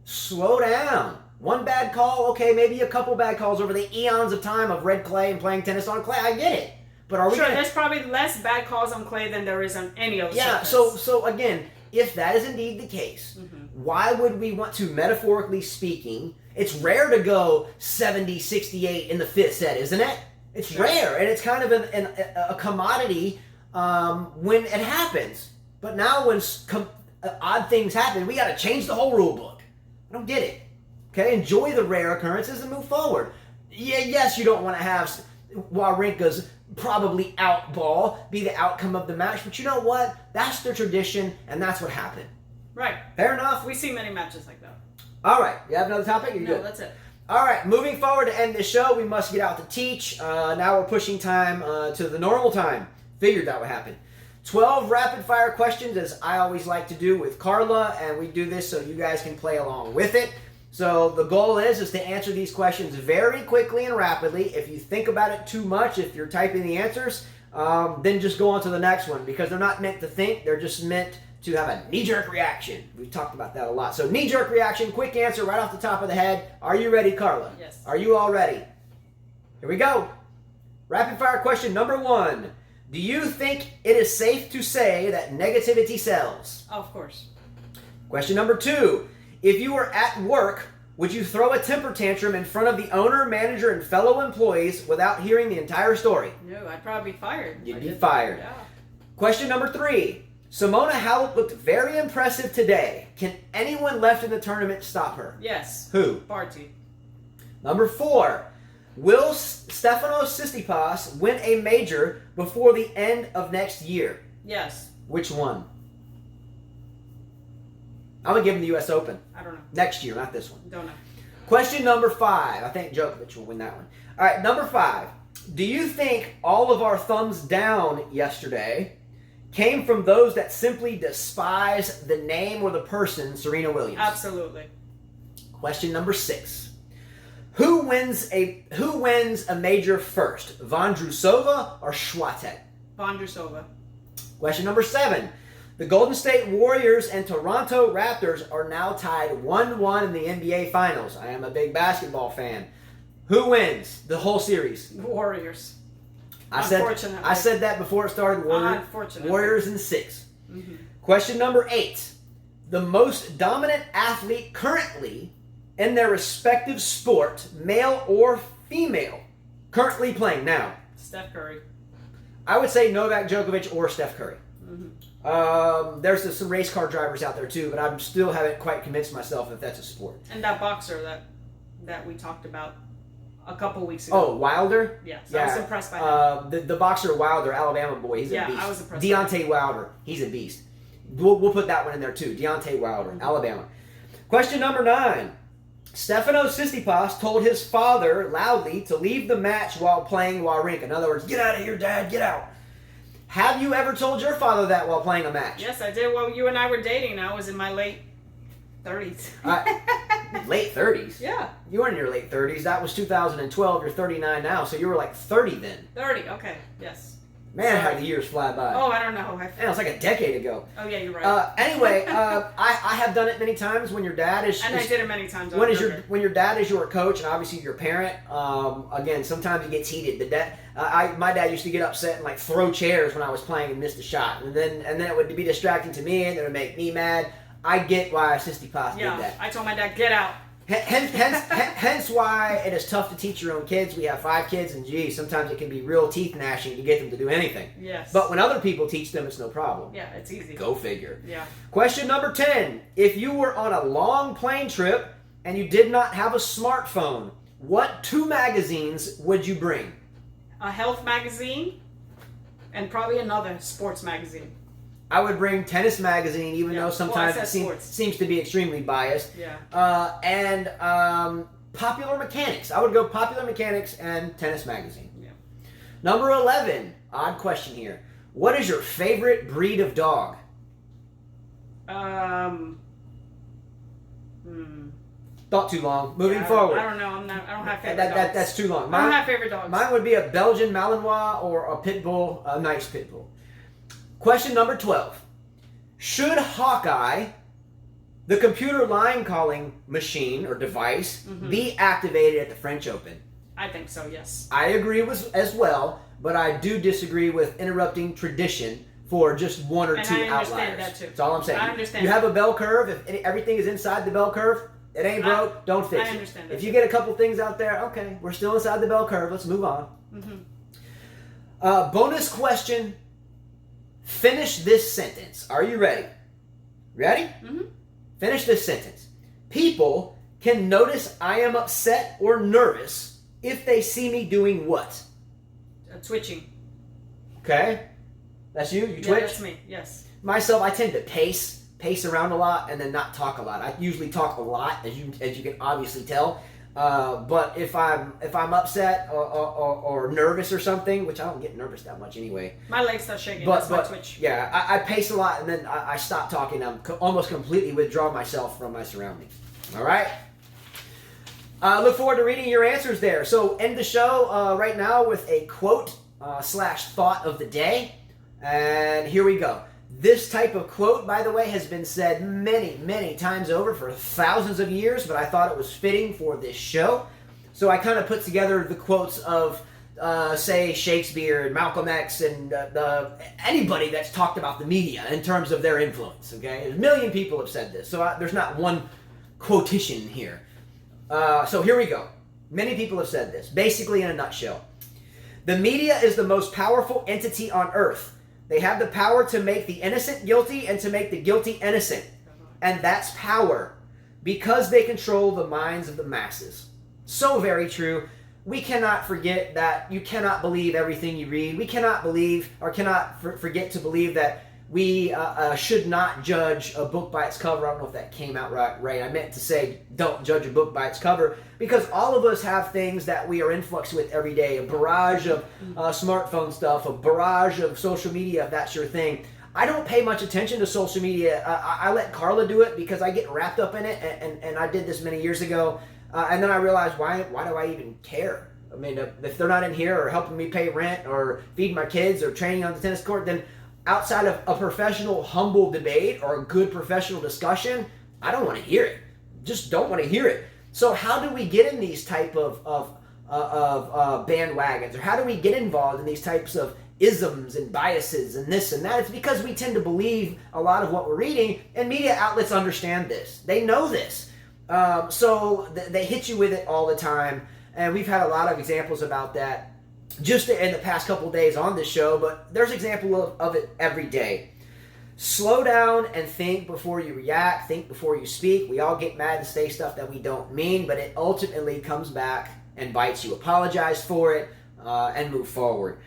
Speaker 1: Slow down. One bad call, okay, maybe a couple bad calls over the eons of time of red clay and playing tennis on clay. I get it. But are we
Speaker 2: Sure,
Speaker 1: gonna...
Speaker 2: there's probably less bad calls on clay than there is on any other surface.
Speaker 1: So again, if that is indeed the case, why would we want to, metaphorically speaking, it's rare to go 70-68 in the fifth set, isn't it? It's rare, and it's kind of a commodity when it happens. But now when odd things happen, we got to change the whole rule book. I don't get it. Okay, enjoy the rare occurrences and move forward. Yeah, yes, you don't want to have Wawrinka's probably out ball be the outcome of the match, but you know what? That's the tradition, and that's what happened.
Speaker 2: Right.
Speaker 1: Fair enough.
Speaker 2: We see many matches like that.
Speaker 1: All right. You have another topic? You're
Speaker 2: No,
Speaker 1: good.
Speaker 2: that's it.
Speaker 1: All right. Moving forward to end the show, we must get out to teach. Now we're pushing time to the normal time. Figured that would happen. 12 rapid-fire questions, as I always like to do with Carla, and we do this so you guys can play along with it. So the goal is to answer these questions very quickly and rapidly. If you think about it too much, if you're typing the answers, then just go on to the next one, because they're not meant to think. They're just meant to have a knee-jerk reaction. We've talked about that a lot. So knee-jerk reaction, quick answer right off the top of the head. Are you ready, Carla?
Speaker 2: Yes.
Speaker 1: Are you all ready? Here we go. Rapid-fire question number 1. Do you think it is safe to say that negativity sells?
Speaker 2: Oh, of course.
Speaker 1: Question number 2. If you were at work, would you throw a temper tantrum in front of the owner, manager, and fellow employees without hearing the entire story?
Speaker 2: No, I'd probably be fired.
Speaker 1: You'd be fired.
Speaker 2: Yeah.
Speaker 1: Question number 3. Simona Halep looked very impressive today. Can anyone left in the tournament stop her?
Speaker 2: Yes.
Speaker 1: Who?
Speaker 2: Barty.
Speaker 1: Number 4. Will Stefanos Tsitsipas win a major before the end of next year?
Speaker 2: Yes.
Speaker 1: Which one? I'm going to give him the U.S. Open.
Speaker 2: I don't know.
Speaker 1: Next year, not this one.
Speaker 2: Don't know.
Speaker 1: Question number 5. I think Djokovic will win that one. All right, number 5. Do you think all of our thumbs down yesterday came from those that simply despise the name or the person Serena Williams?
Speaker 2: Absolutely.
Speaker 1: Question number 6. Who wins a major first, Vondrousova or Swiatek?
Speaker 2: Vondrousova.
Speaker 1: Question number 7. The Golden State Warriors and Toronto Raptors are now tied 1-1 in the NBA Finals. I am a big basketball fan. Who wins the whole series?
Speaker 2: The Warriors.
Speaker 1: I
Speaker 2: Unfortunately.
Speaker 1: said that before it started.
Speaker 2: Unfortunately.
Speaker 1: Warriors in 6.
Speaker 2: Mm-hmm.
Speaker 1: Question number 8. The most dominant athlete currently in their respective sport, male or female, currently playing now.
Speaker 2: Steph Curry.
Speaker 1: I would say Novak Djokovic or Steph Curry.
Speaker 2: Mm-hmm.
Speaker 1: There's some race car drivers out there too, but I still haven't quite convinced myself that that's a sport.
Speaker 2: And that boxer that we talked about a couple weeks ago.
Speaker 1: Oh, Wilder?
Speaker 2: Yes, I was impressed by him.
Speaker 1: The boxer Wilder, Alabama boy, he's a beast.
Speaker 2: I was impressed.
Speaker 1: Deontay Wilder, he's a beast. We'll put that one in there too. Deontay Wilder, Alabama. Question number 9. Stefanos Tsitsipas told his father loudly to leave the match while playing Wawrinka. In other words, get out of here, Dad, get out. Have you ever told your father that while playing a match?
Speaker 2: Yes, I did. While you and I were dating, I was in my late 30s.
Speaker 1: Late 30s?
Speaker 2: Yeah.
Speaker 1: You were in your late 30s. That was 2012. You're 39 now, so you were like 30 then.
Speaker 2: 30, okay, yes.
Speaker 1: Man, how
Speaker 2: Sorry.
Speaker 1: the years fly by.
Speaker 2: Oh, I don't know.
Speaker 1: Man, it was like a decade ago.
Speaker 2: Oh, yeah, you're right.
Speaker 1: Anyway, I have done it many times when your dad is...
Speaker 2: And I did it many times.
Speaker 1: When your dad is your coach and obviously your parent, again, sometimes it gets heated. My dad used to get upset and like throw chairs when I was playing and missed a shot, and then it would be distracting to me and it would make me mad. I get why Tsitsipas did that.
Speaker 2: I told my dad, get out.
Speaker 1: Hence why it is tough to teach your own kids. We have 5 kids, and geez, sometimes it can be real teeth gnashing to get them to do anything.
Speaker 2: Yes.
Speaker 1: But when other people teach them, it's no problem.
Speaker 2: Yeah, it's easy.
Speaker 1: Go figure.
Speaker 2: Yeah.
Speaker 1: Question number 10. If you were on a long plane trip and you did not have a smartphone, what 2 magazines would you bring?
Speaker 2: A health magazine and probably another sports magazine.
Speaker 1: I would bring Tennis Magazine, even though sometimes it seems to be extremely biased.
Speaker 2: Yeah.
Speaker 1: And Popular Mechanics. I would go Popular Mechanics and Tennis Magazine.
Speaker 2: Yeah.
Speaker 1: Number 11. Odd question here. What is your favorite breed of dog? Thought too long. Moving forward.
Speaker 2: I don't know. I don't have favorite dogs.
Speaker 1: That's too long.
Speaker 2: I don't have favorite dogs.
Speaker 1: Mine would be a Belgian Malinois or a pit bull, a nice pit bull. Question number 12. Should Hawkeye, the computer line calling machine or device, be activated at the French Open?
Speaker 2: I think so, yes.
Speaker 1: I agree as well, but I do disagree with interrupting tradition for just one or two outliers.
Speaker 2: I understand that too.
Speaker 1: That's all I'm saying.
Speaker 2: I understand.
Speaker 1: You have a bell curve. If everything is inside the bell curve, it ain't broke. Don't fix it.
Speaker 2: I understand that.
Speaker 1: If you get a couple things out there, okay, we're still inside the bell curve. Let's move on. Bonus question. Finish this sentence. Are you ready? Ready? Finish this sentence. People can notice I am upset or nervous if they see me doing what?
Speaker 2: Twitching.
Speaker 1: Okay. That's you? You twitch?
Speaker 2: Yeah, that's me. Yes.
Speaker 1: Myself, I tend to pace around a lot and then not talk a lot. I usually talk a lot, as you can obviously tell. But if I'm upset or nervous or something, which I don't get nervous that much anyway.
Speaker 2: My legs start shaking. That's my twitch.
Speaker 1: Yeah, I pace a lot and then I stop talking. I'm almost completely withdraw myself from my surroundings. All right. Look forward to reading your answers there. So end the show right now with a quote / thought of the day. And here we go. This type of quote, by the way, has been said many, many times over for thousands of years, but I thought it was fitting for this show. So I kind of put together the quotes of, say, Shakespeare and Malcolm X and anybody that's talked about the media in terms of their influence, okay? A million people have said this, so there's not one quotation here. So here we go. Many people have said this, basically in a nutshell. The media is the most powerful entity on earth. They have the power to make the innocent guilty and to make the guilty innocent. And that's power. Because they control the minds of the masses. So very true. We cannot forget that you cannot believe everything you read. We cannot believe or cannot forget to believe that we should not judge a book by its cover. I don't know if that came out right. I meant to say don't judge a book by its cover, because all of us have things that we are influxed with every day. A barrage of smartphone stuff, a barrage of social media, if that's your thing. I don't pay much attention to social media. I let Carla do it because I get wrapped up in it, and I did this many years ago. And then I realized, why do I even care? I mean, if they're not in here or helping me pay rent or feed my kids or training on the tennis court, then outside of a professional, humble debate or a good professional discussion, I don't want to hear it. Just don't want to hear it. So how do we get in these type of bandwagons? Or how do we get involved in these types of isms and biases and this and that? It's because we tend to believe a lot of what we're reading, and media outlets understand this. They know this. So they hit you with it all the time. And we've had a lot of examples about that just in the past couple of days on this show, but there's example of it every day. Slow down and think before you react. Think before you speak. We all get mad and say stuff that we don't mean, but it ultimately comes back and bites you. Apologize for it and move forward.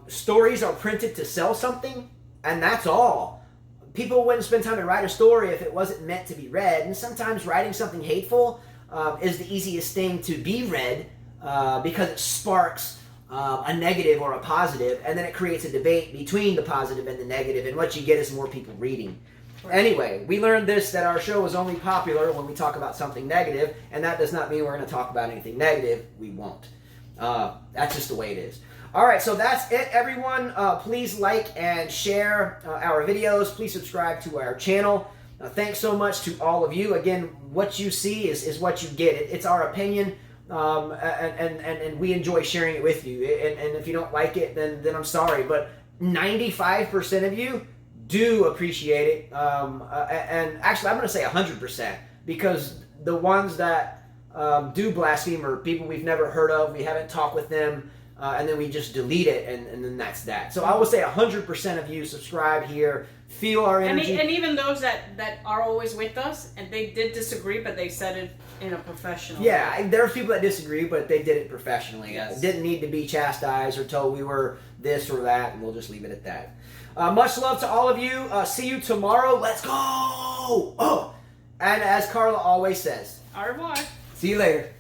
Speaker 1: Stories are printed to sell something, and that's all. People wouldn't spend time to write a story if it wasn't meant to be read, and sometimes writing something hateful is the easiest thing to be read because it sparks a negative or a positive, and then it creates a debate between the positive and the negative, and what you get is more people reading. Anyway, we learned this, that our show is only popular when we talk about something negative, and that does not mean we're going to talk about anything negative. We won't. That's just the way it is. All right, so that's it, everyone. Please like and share our videos. Please subscribe to our channel. Thanks so much to all of you. Again, what you see is what you get. It's our opinion. And we enjoy sharing it with you. And if you don't like it, then I'm sorry. But 95% of you do appreciate it. And actually, I'm going to say 100%, because the ones that do blaspheme are people we've never heard of. We haven't talked with them. And then we just delete it, and then that's that. So I will say 100% of you subscribe here, feel our energy.
Speaker 2: And even those that are always with us, and they did disagree, but they said it in a professional way.
Speaker 1: Yeah, there's people that disagree, but they did it professionally.
Speaker 2: Yes.
Speaker 1: Didn't need to be chastised or told we were this or that, and we'll just leave it at that. Much love to all of you. See you tomorrow. Let's go! Oh! And as Carla always says,
Speaker 2: Au revoir.
Speaker 1: see you later.